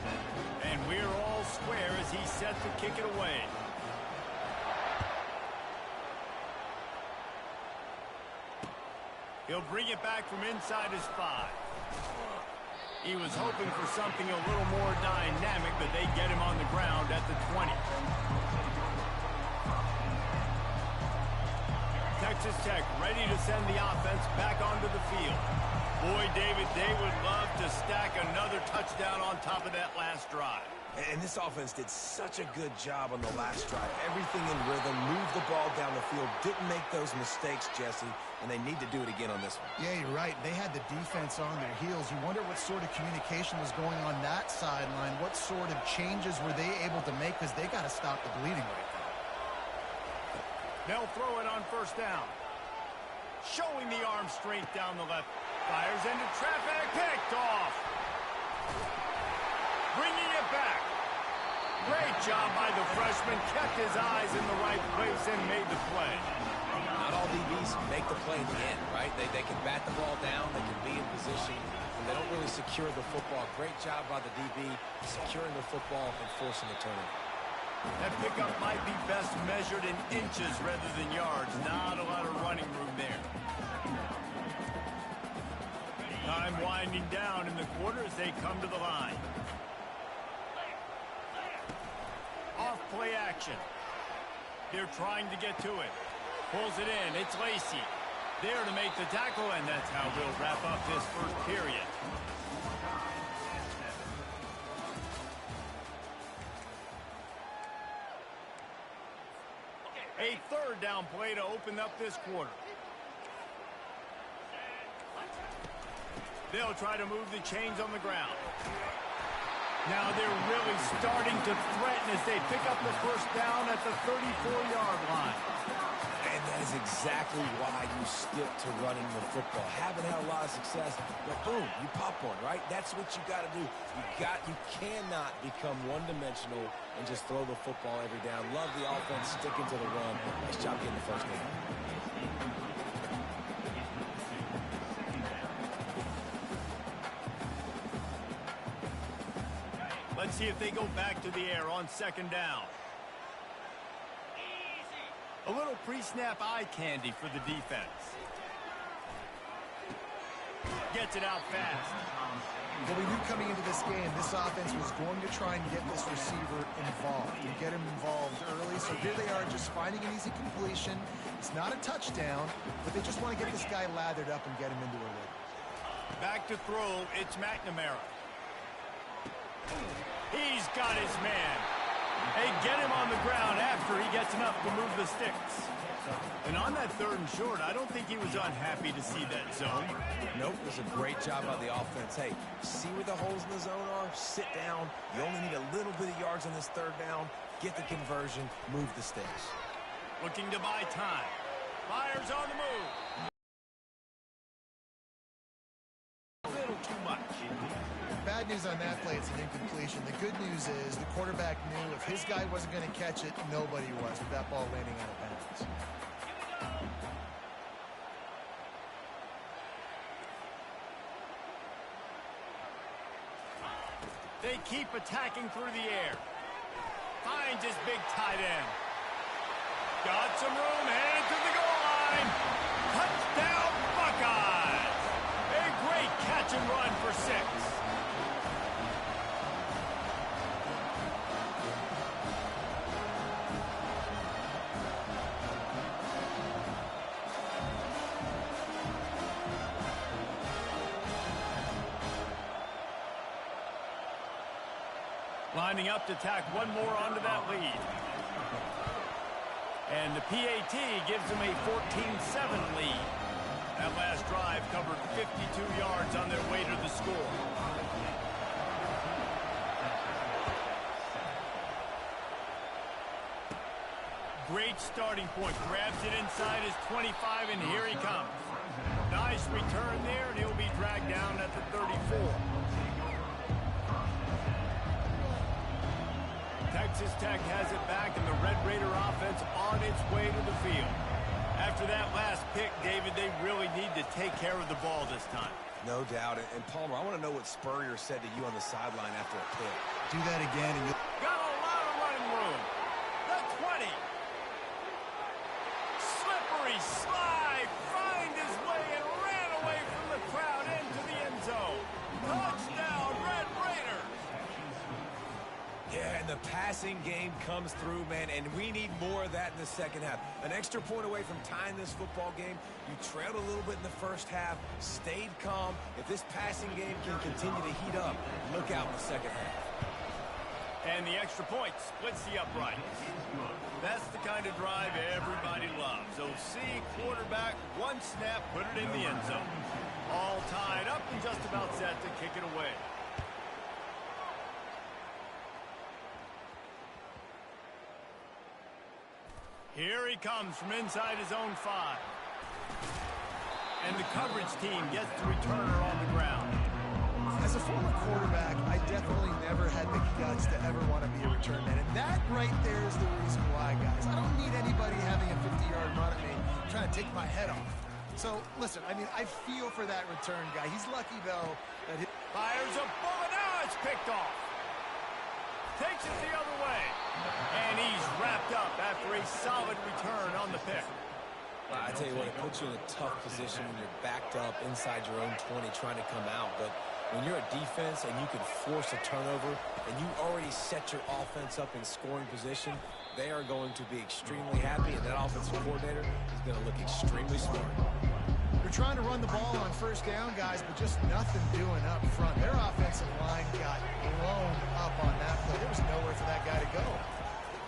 And we're all square as he's set to kick it away. He'll bring it back from inside his 5. He was hoping for something a little more dynamic, but they get him on the ground at the 20. Texas Tech ready to send the offense back onto the field. Boy, David, they would love to stack another touchdown on top of that last drive. And this offense did such a good job on the last drive. Everything in rhythm, moved the ball down the field, didn't make those mistakes, Jesse, and they need to do it again on this one. Yeah, you're right. They had the defense on their heels. You wonder what sort of communication was going on that sideline. What sort of changes were they able to make, because they got to stop the bleeding right now. They'll throw it on first down. Showing the arm strength down the left. Fires into traffic. Picked off. Bringing it back. Great job by the freshman. Kept his eyes in the right place and made the play. Not all DBs make the play in the end, right? They can bat the ball down. They can be in position. And they don't really secure the football. Great job by the DB securing the football and forcing a turnover. That pickup might be best measured in inches rather than yards. Not a lot of running room there. Time winding down in the quarter as they come to the line. Off play action. They're trying to get to it. Pulls it in. It's Lacey. There to make the tackle, and that's how we'll wrap up this first period. A third down play to open up this quarter. They'll try to move the chains on the ground. Now they're really starting to threaten as they pick up the first down at the 34-yard line. And that is exactly why you stick to running the football. Haven't had a lot of success, but boom, you pop one, right? That's what you got to do. You cannot become one-dimensional and just throw the football every down. Love the offense sticking to the run. Nice job getting the first down. Let's see if they go back to the air on second down. A little pre-snap eye candy for the defense. Gets it out fast. Well, we knew coming into this game, this offense was going to try and get this receiver involved and get him involved early. So here they are just finding an easy completion. It's not a touchdown, but they just want to get this guy lathered up and get him into a rhythm. Back to throw, it's McNamara. He's got his man. They get him on the ground after he gets enough to move the sticks. And on that third and short, I don't think he was unhappy to see that zone. Nope, it was a great job by the offense. Hey, see where the holes in the zone are? Sit down. You only need a little bit of yards on this third down. Get the conversion. Move the sticks. Looking to buy time. Fires on the move. A little too much. Bad news on that play, it's an incompletion. The good news is the quarterback knew if his guy wasn't going to catch it, nobody was with that ball landing out of bounds. They keep attacking through the air. Finds his big tight end. Got some room, headed to the goal line. Touchdown, Buckeyes! A great catch and run for 6. Lining up to tack one more onto that lead. And the PAT gives them a 14-7 lead. That last drive covered 52 yards on their way to the score. Great starting point. Grabs it inside his 25, and here he comes. Nice return there, and he'll be dragged down at the 34. Texas Tech has it back, and the Red Raider offense on its way to the field. After that last pick, David, they really need to take care of the ball this time. No doubt. And Palmer, I want to know what Spurrier said to you on the sideline after a pick. Do that again, and you'll... Got a lot of running room. The 20. Slippery slide. Find his way and ran away from the crowd into the end zone. Touchdown, passing game comes through, man, and we need more of that in the second half. An extra point away from tying this football game. You trailed a little bit in the first half, stayed calm. If this passing game can continue to heat up, look out in the second half. And the extra point splits the upright. That's the kind of drive everybody loves. OC, quarterback, one snap, put it in the end zone. All tied up and just about set to kick it away. Here he comes from inside his own 5. And the coverage team gets the returner on the ground. As a former quarterback, I definitely never had the guts to ever want to be a return man. And that right there is the reason why, guys. I don't need anybody having a 50-yard run at me trying to take my head off. So, listen, I mean, I feel for that return guy. He's lucky, though, that he fires a bullet. Now it's picked off. Takes it the other way. And he's wrapped up after a solid return on the pick. I tell you what, it puts you in a tough position when you're backed up inside your own 20 trying to come out. But when you're a defense and you can force a turnover and you already set your offense up in scoring position, they are going to be extremely happy, and that offensive coordinator is going to look extremely smart. They're trying to run the ball on first down, guys, but just nothing doing up front. Their offensive line got blown up on that play. There was nowhere for that guy to go.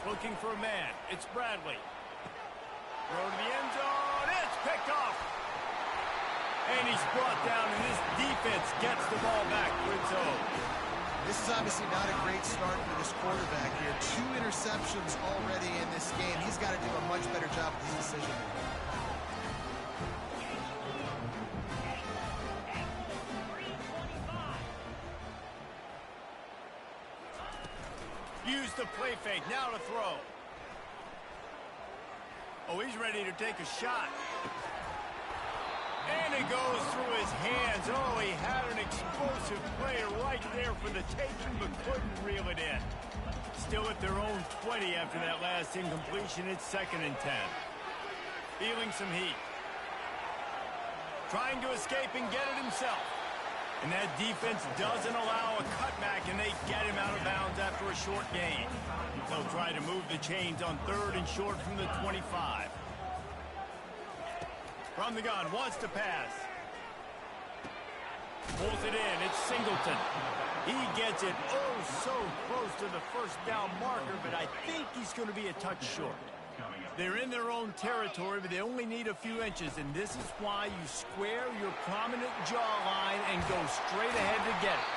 Looking for a man. It's Bradley. Throw to the end zone. It's picked off. And he's brought down, and this defense gets the ball back for its own. This is obviously not a great start for this quarterback here. 2 interceptions already in this game. He's got to do a much better job with his decision. Use the play fake. Now to throw. Oh, he's ready to take a shot. And it goes through his hands. Oh, he had an explosive player right there for the taking, but couldn't reel it in. Still at their own 20 after that last incompletion. It's 2nd and 10. Feeling some heat. Trying to escape and get it himself. And that defense doesn't allow a cutback, and they get him out of bounds after a short gain. They'll try to move the chains on 3rd and short from the 25. From the gun, wants to pass. Pulls it in, it's Singleton. He gets it oh so close to the first down marker, but I think he's going to be a touch short. They're in their own territory, but they only need a few inches, and this is why you square your prominent jawline and go straight ahead to get it.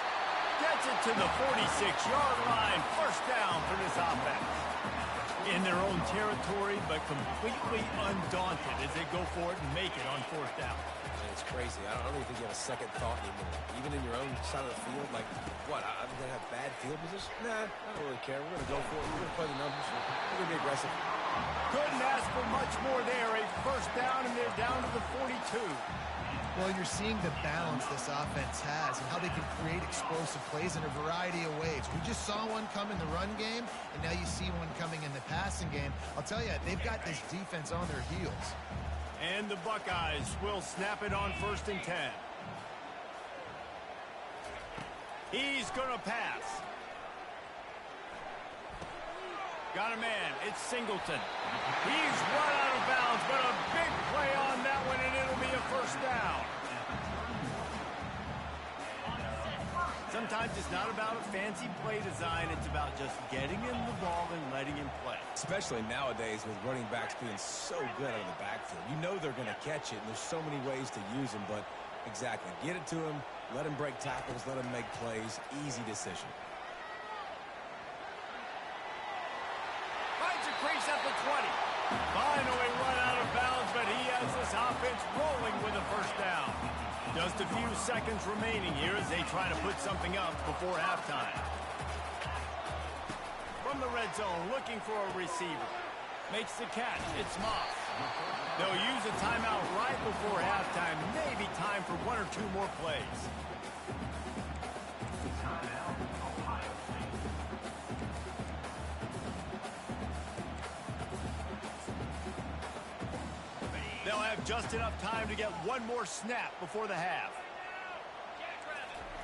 Gets it to the 46-yard line. First down for this offense. In their own territory, but completely undaunted as they go for it and make it on 4th down. Man, it's crazy. I don't even think you have a second thought anymore. Even in your own side of the field, like, what, I'm going to have bad field position? Nah, I don't really care. We're going to go for it. We're going to play the numbers. We're going to be aggressive. Couldn't ask for much more there. A first down, and they're down to the 42. Well, you're seeing the balance this offense has and how they can create explosive plays in a variety of ways. We just saw one come in the run game, and now you see one coming in the passing game. I'll tell you, they've got this defense on their heels. And the Buckeyes will snap it on 1st and 10. He's going to pass. Got a man. It's Singleton. He's run out of bounds, but a big play on that one, and it'll be a first down. Sometimes it's not about a fancy play design. It's about just getting him the ball and letting him play. Especially nowadays with running backs being so good out of the backfield. You know they're going to catch it, and there's so many ways to use them, but exactly. Get it to him, let him break tackles, let him make plays. Easy decision. Crease at the 20. Finally run out of bounds, but he has this offense rolling with a first down. Just a few seconds remaining here as they try to put something up before halftime. From the red zone, looking for a receiver. Makes the catch. It's Moss. They'll use a timeout right before halftime. Maybe time for 1 or 2 more plays. They'll have just enough time to get one more snap before the half.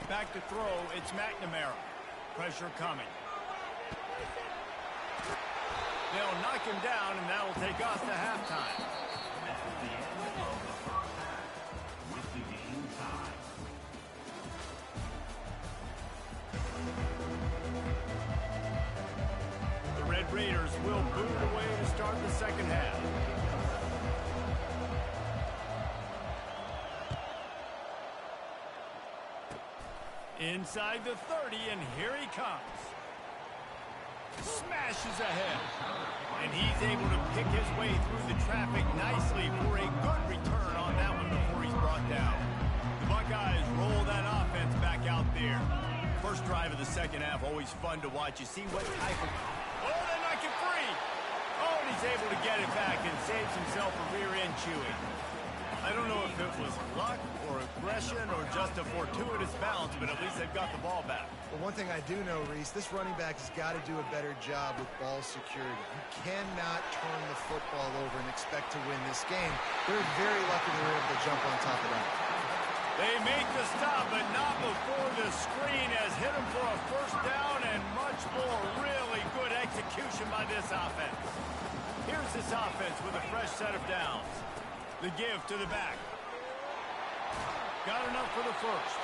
Back to throw, it's McNamara. Pressure coming. They'll knock him down, and that'll take us to halftime. This is the end of the first half with the game tied. The Red Raiders will boot it away to start the second half. Inside the 30, and here he comes. Smashes ahead. And he's able to pick his way through the traffic nicely for a good return on that one before he's brought down. The Buckeyes roll that offense back out there. First drive of the second half, always fun to watch. You see what type of... Oh, they knock it free! Oh, and he's able to get it back and saves himself a rear-end chewing. I don't know if it was luck or aggression or just a fortuitous bounce, but at least they've got the ball back. Well, one thing I do know, Reese, this running back has got to do a better job with ball security. You cannot turn the football over and expect to win this game. They're very lucky they were able to jump on top of that. They make the stop, but not before the screen has hit them for a first down and much more. Really good execution by this offense. Here's this offense with a fresh set of downs. The give to the back. Got enough for the first.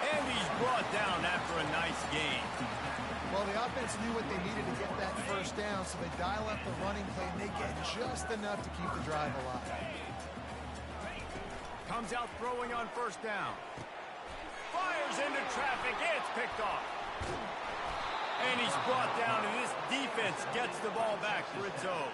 And he's brought down after a nice gain. Well, the offense knew what they needed to get that first down, so they dial up the running play, and they get just enough to keep the drive alive. Comes out throwing on first down. Fires into traffic. It's picked off. And he's brought down, and this defense gets the ball back for its own.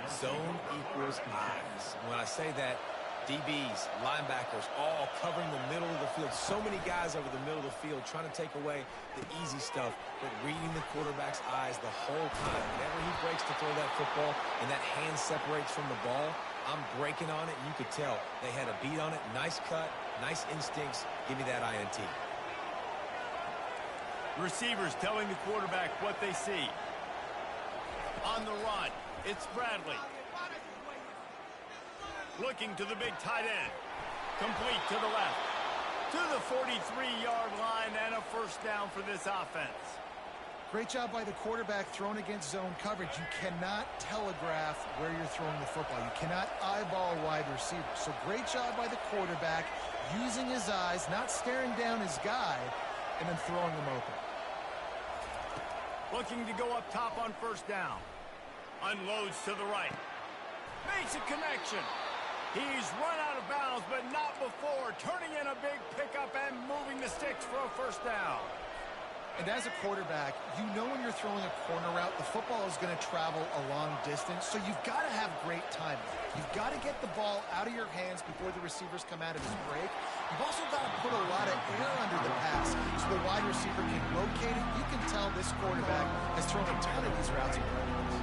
Zone equals eyes. When I say that, DBs, linebackers, all covering the middle of the field. So many guys over the middle of the field trying to take away the easy stuff, but reading the quarterback's eyes the whole time. Whenever he breaks to throw that football and that hand separates from the ball, I'm breaking on it, and you could tell they had a beat on it. Nice cut, nice instincts. Give me that INT. Receivers telling the quarterback what they see. On the run, it's Bradley. Looking to the big tight end. Complete to the left. To the 43-yard line, and a first down for this offense. Great job by the quarterback thrown against zone coverage. You cannot telegraph where you're throwing the football. You cannot eyeball a wide receiver. So great job by the quarterback using his eyes, not staring down his guy, and then throwing him open. Looking to go up top on first down. Unloads to the right. Makes a connection. He's run out of bounds, but not before. Turning in a big pickup and moving the sticks for a first down. And as a quarterback, you know when you're throwing a corner route, the football is going to travel a long distance, so you've got to have great timing. You've got to get the ball out of your hands before the receivers come out of his break. You've also got to put a lot of air under the pass so the wide receiver can locate it. You can tell this quarterback has thrown a ton of these routes in practice.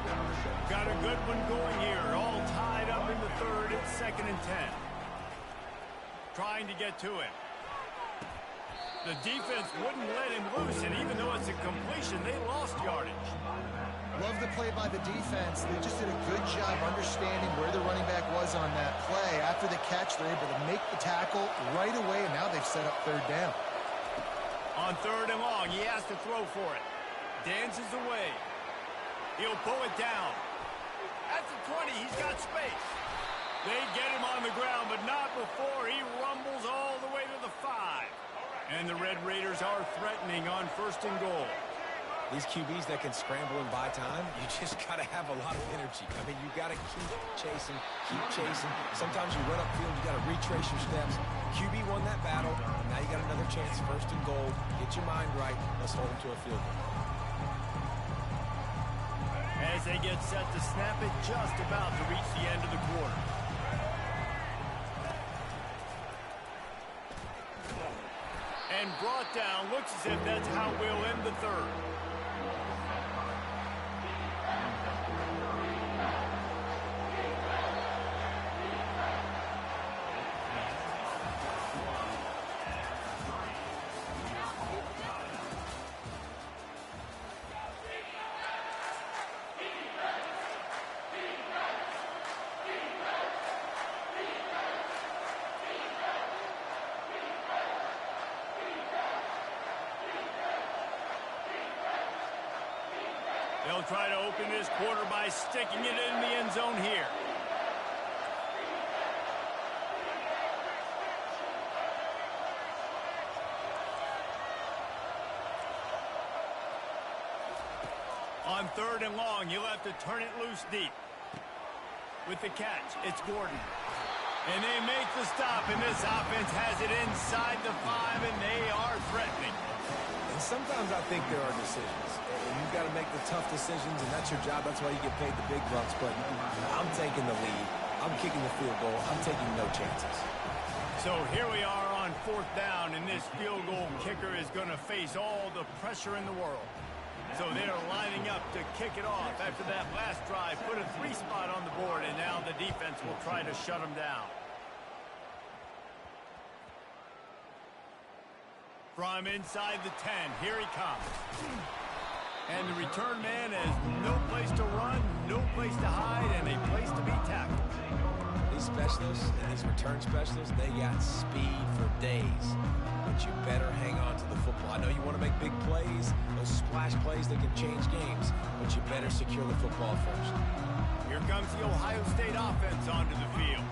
Got a good one going here. All tied up in the third. It's 2nd and 10. Trying to get to it. The defense wouldn't let him loose, and even though it's a completion, they lost yardage. Love the play by the defense. They just did a good job understanding where the running back was on that play. After the catch, they're able to make the tackle right away, and now they've set up third down. On 3rd and long, he has to throw for it. Dances away. He'll pull it down. At the 20, he's got space. They get him on the ground, but not before he rumbles all the way to the 5. And the Red Raiders are threatening on 1st and goal. These QBs that can scramble and buy time, you just got to have a lot of energy. I mean, you got to keep chasing, keep chasing. Sometimes you run upfield, you got to retrace your steps. QB won that battle. Now you got another chance, 1st and goal. Get your mind right. Let's hold them to a field goal. As they get set to snap it, just about to reach the end of the quarter. And brought down. Looks as if that's how we'll end the third. try to open this quarter by sticking it in the end zone here. On 3rd and long, you'll have to turn it loose deep. With the catch, it's Gordon. And they make the stop, and this offense has it inside the 5, and they are threatening. And sometimes I think there are decisions. And you've got to make the tough decisions, and that's your job. That's why you get paid the big bucks. But I'm taking the lead. I'm kicking the field goal. I'm taking no chances. So here we are on 4th down, and this field goal kicker is going to face all the pressure in the world. So they're lining up to kick it off after that last drive. Put a 3 spot on the board, and now the defense will try to shut them down. From inside the 10, here he comes. And the return man has no place to run, no place to hide, and a place to be tackled. These specialists and these return specialists, they got speed for days. But you better hang on to the football. I know you want to make big plays, those splash plays that can change games, but you better secure the football first. Here comes the Ohio State offense onto the field.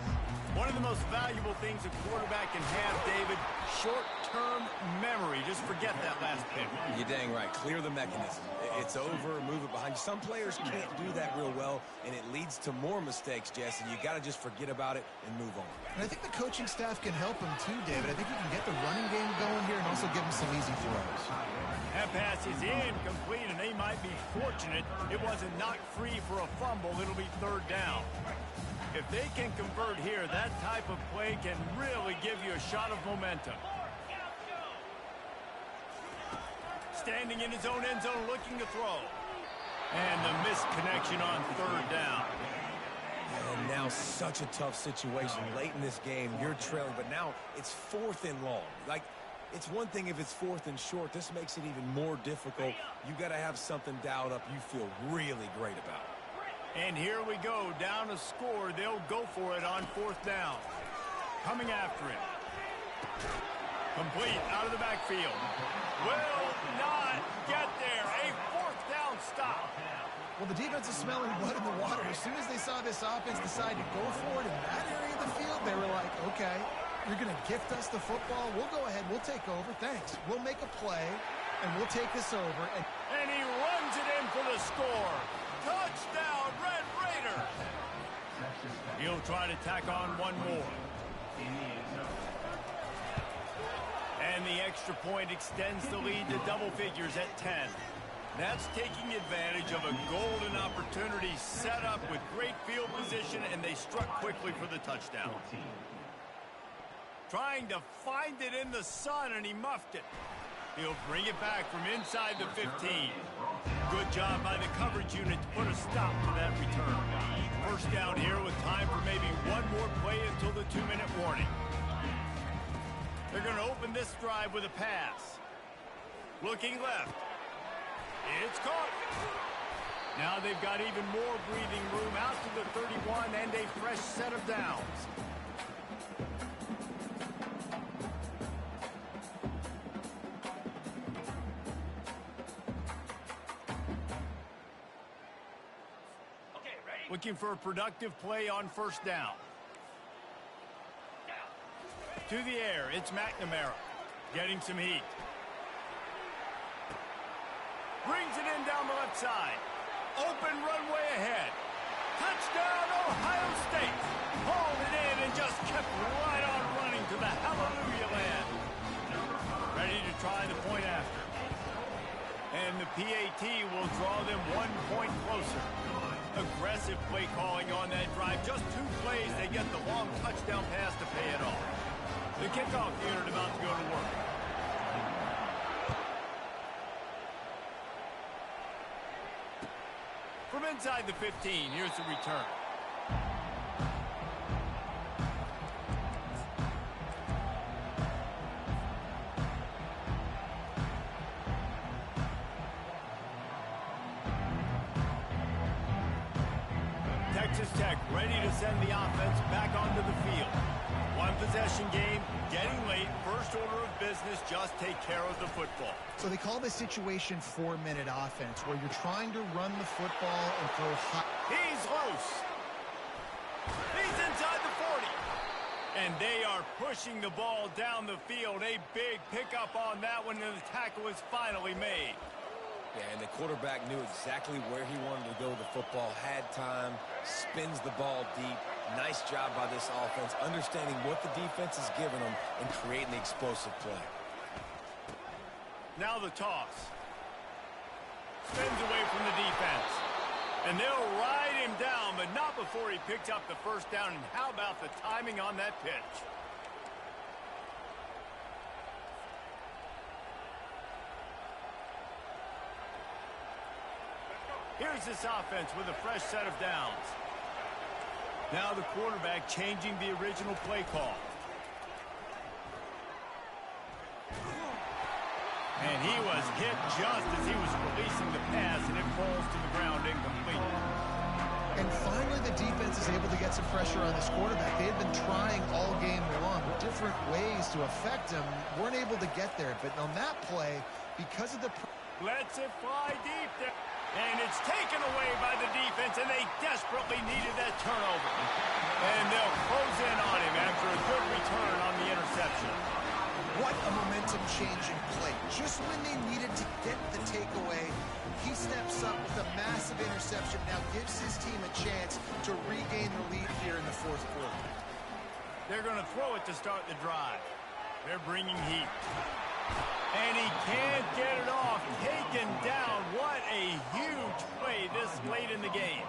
One of the most valuable things a quarterback can have, David, short-term memory. Just forget that last pick. You're dang right. Clear the mechanism. It's over, move it behind you. Some players can't do that real well, and it leads to more mistakes, Jesse. You got to just forget about it and move on. And I think the coaching staff can help him too, David. I think you can get the running game going here and also give him some easy throws. That pass is incomplete, and they might be fortunate it wasn't knocked free for a fumble. It'll be 3rd down. If they can convert here, that type of play can really give you a shot of momentum. Standing in his own end zone, looking to throw. And the missed connection on 3rd down. And now such a tough situation. Late in this game, you're trailing, but now it's 4th and long. Like, it's one thing if it's 4th and short. This makes it even more difficult. You got to have something dialed up you feel really great about. And here we go, down a score. They'll go for it on 4th down. Coming after it. Complete out of the backfield. Will not get there. A 4th down stop. Well, the defense is smelling blood in the water. As soon as they saw this offense decide to go for it in that area of the field, they were like, okay, you're going to gift us the football. We'll go ahead. We'll take over. Thanks. We'll make a play, and we'll take this over. And he runs it in for the score. Touchdown, Red Raiders. He'll try to tack on one more. And the extra point extends the lead to double figures at 10. That's taking advantage of a golden opportunity set up with great field position, and they struck quickly for the touchdown. Trying to find it in the sun, and he muffed it. He'll bring it back from inside the 15. Good job by the coverage unit to put a stop to that return. 1st down here with time for maybe one more play until the 2-minute warning. They're going to open this drive with a pass. Looking left. It's caught. Now they've got even more breathing room out to the 31 and a fresh set of downs. Looking for a productive play on 1st down. To the air, it's McNamara. Getting some heat. Brings it in down the left side. Open runway ahead. Touchdown, Ohio State. Hauled it in and just kept right on running to the hallelujah land. Ready to try the point after. And the PAT will draw them 1 point closer. Aggressive play calling on that drive. Just 2 plays, they get the long touchdown pass to pay it off. The kickoff unit about to go to work. From inside the 15, here's the return. Texas Tech ready to send the offense back onto the field. One possession game, getting late. First order of business, just take care of the football. So they call this situation 4-minute offense, where you're trying to run the football and throw high. He's loose. He's inside the 40. And they are pushing the ball down the field. A big pickup on that one, and the tackle is finally made. Yeah, and the quarterback knew exactly where he wanted to go with the football, had time, spins the ball deep. Nice job by this offense, understanding what the defense is giving them and creating the explosive play. Now the toss. Spins away from the defense. And they'll ride him down, but not before he picks up the first down. And how about the timing on that pitch? Here's this offense with a fresh set of downs. Now the quarterback changing the original play call. And he was hit just as he was releasing the pass, and it falls to the ground incomplete. And finally the defense is able to get some pressure on this quarterback. They had been trying all game long different ways to affect him. Weren't able to get there, but on that play, because of the... Lets it fly deep there. And it's taken away by the defense, and they desperately needed that turnover. And they'll close in on him after a good return on the interception. What a momentum-changing play. Just when they needed to get the takeaway, he steps up with a massive interception. Now gives his team a chance to regain the lead here in the fourth quarter. They're going to throw it to start the drive. They're bringing heat. And he can't get it off. Taken down. What a huge play this late in the game.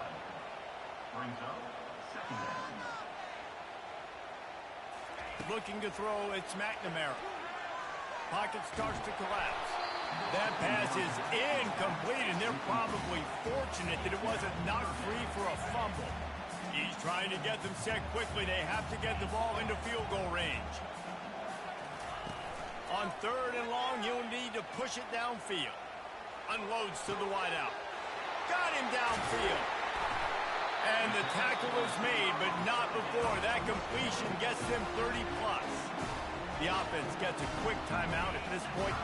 Looking to throw, it's McNamara. Pocket starts to collapse. That pass is incomplete, and they're probably fortunate that it wasn't knocked free for a fumble. He's trying to get them set quickly. They have to get the ball into field goal range. On third and long, you'll need to push it downfield. Unloads to the wideout. Got him downfield. And the tackle is made, but not before that completion gets them 30-plus. The offense gets a quick timeout at this point.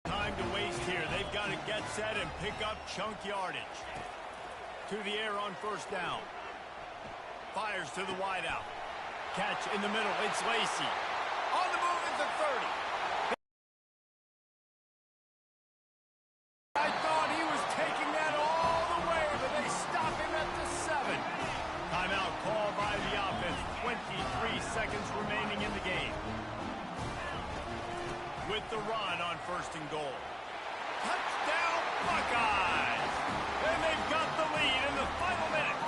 Time to waste here. They've got to get set and pick up chunk yardage. To the air on first down. Fires to the wideout. Catch in the middle. It's Lacey. On the move at the 30. I thought he was taking that all the way, but they stop him at the 7. Timeout called by the offense. 23 seconds remaining in the game. With the run on first and goal. Touchdown Buckeyes! And they've got the lead in the final minute.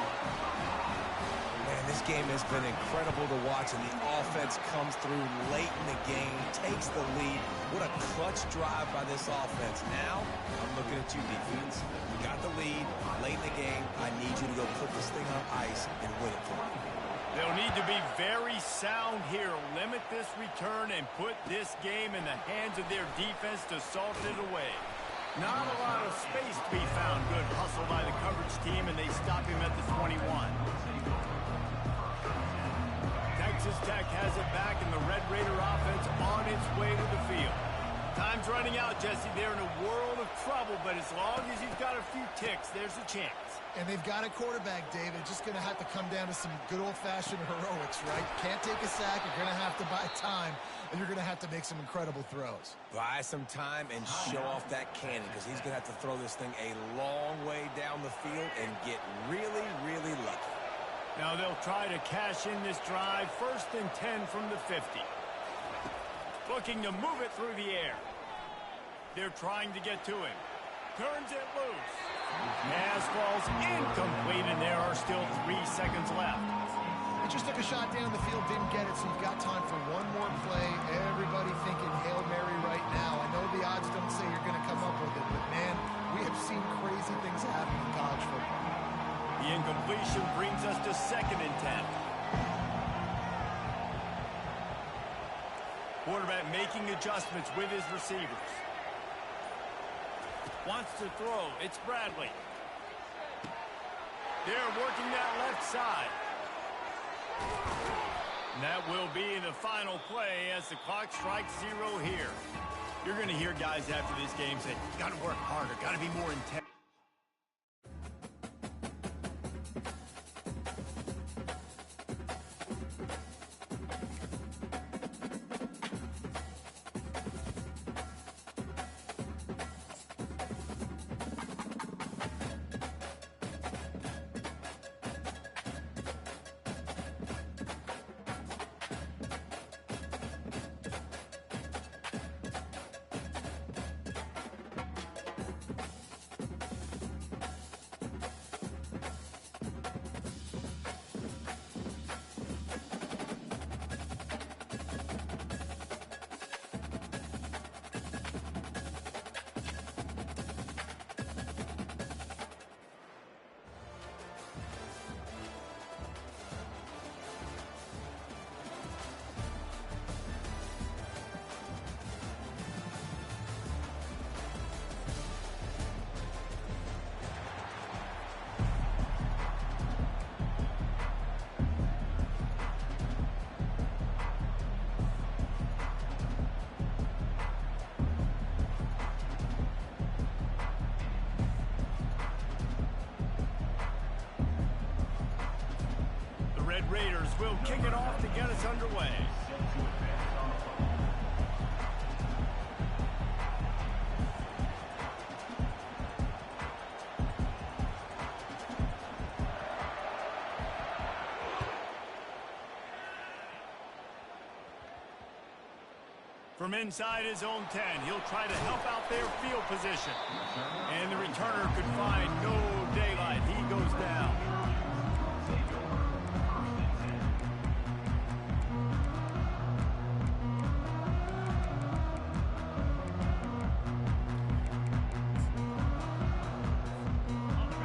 Man, this game has been incredible to watch, and the offense comes through late in the game, takes the lead. What a clutch drive by this offense. Now, I'm looking at you, defense. You got the lead late in the game. I need you to go put this thing on ice and win it for me. They'll need to be very sound here. Limit this return and put this game in the hands of their defense to salt it away. Not a lot of space to be found. Good hustle by the coverage team, and they stop him at the 21. Texas Tech has it back, and the Red Raider offense on its way to the field. Time's running out, Jesse. They're in a world of trouble, but as long as you've got a few ticks, there's a chance. And they've got a quarterback, David. Just going to have to come down to some good old-fashioned heroics, right? Can't take a sack. You're going to have to buy time, and you're going to have to make some incredible throws. Buy some time and show off that cannon, because he's going to have to throw this thing a long way down the field and get really, really lucky. Now they'll try to cash in this drive. First and 10 from the 50. Looking to move it through the air. They're trying to get to him. Turns it loose. Pass falls incomplete, and there are still 3 seconds left. He just took a shot down the field, didn't get it, so you've got time for one more play. Everybody thinking Hail Mary right now. I know the odds don't say you're going to come up with it, but, man, we have seen crazy things happen in college football. The incompletion brings us to second and 10. Quarterback making adjustments with his receivers. Wants to throw. It's Bradley. They're working that left side. And that will be the final play as the clock strikes 0 here. You're going to hear guys after this game say, got to work harder, got to be more intense. Red Raiders will kick it off to get us underway. From inside his own 10, he'll try to help out their field position. And the returner could find no daylight. He goes down.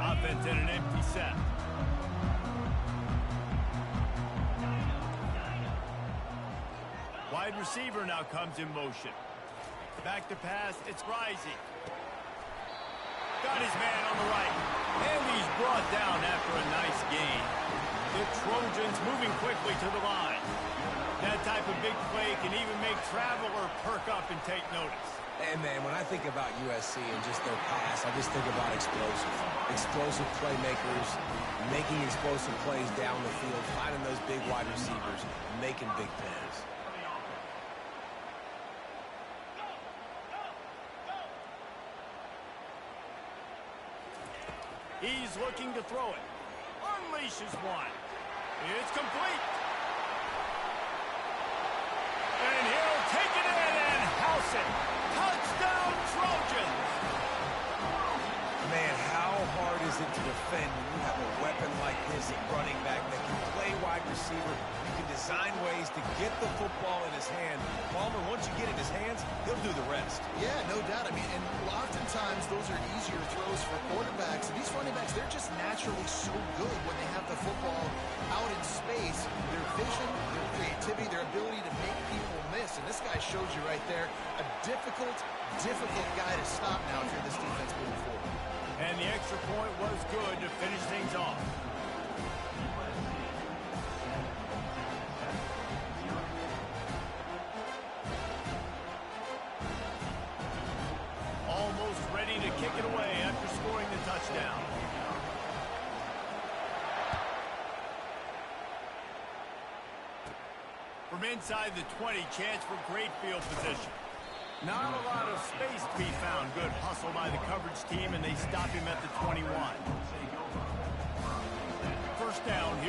Offense in an empty set. Wide receiver now comes in motion. Back to pass, it's Rising. Got his man on the right. And he's brought down after a nice gain. The Trojans moving quickly to the line. That type of big play can even make traveler perk up and take notice. And, man, when I think about USC and just their pass, I just think about explosive. Explosive playmakers, making explosive plays down the field, finding those big wide receivers, making big plays. He's looking to throw it. Unleashes one. It's complete. And he'll take it in and house it. Touchdown, Trojans! Man, how hard is it to defend when you have a weapon like this at running back that can play wide receiver? You can design ways to get the football in his hand. Palmer, once you get it in his hands, he'll do the rest. Yeah, no doubt. I mean, and oftentimes those are easier throws for quarterbacks. And these running backs, they're just naturally so good when they have the football out in space. Their vision, their creativity, their ability to make people miss. And this guy shows you right there a difficult guy to stop now if you're this defense moving forward. And the extra point was good to finish things off. Almost ready to kick it away after scoring the touchdown. From inside the 20, chance for great field position. Not a lot of space to be found. Good hustle by the coverage team, and they stop him at the 21. First down here.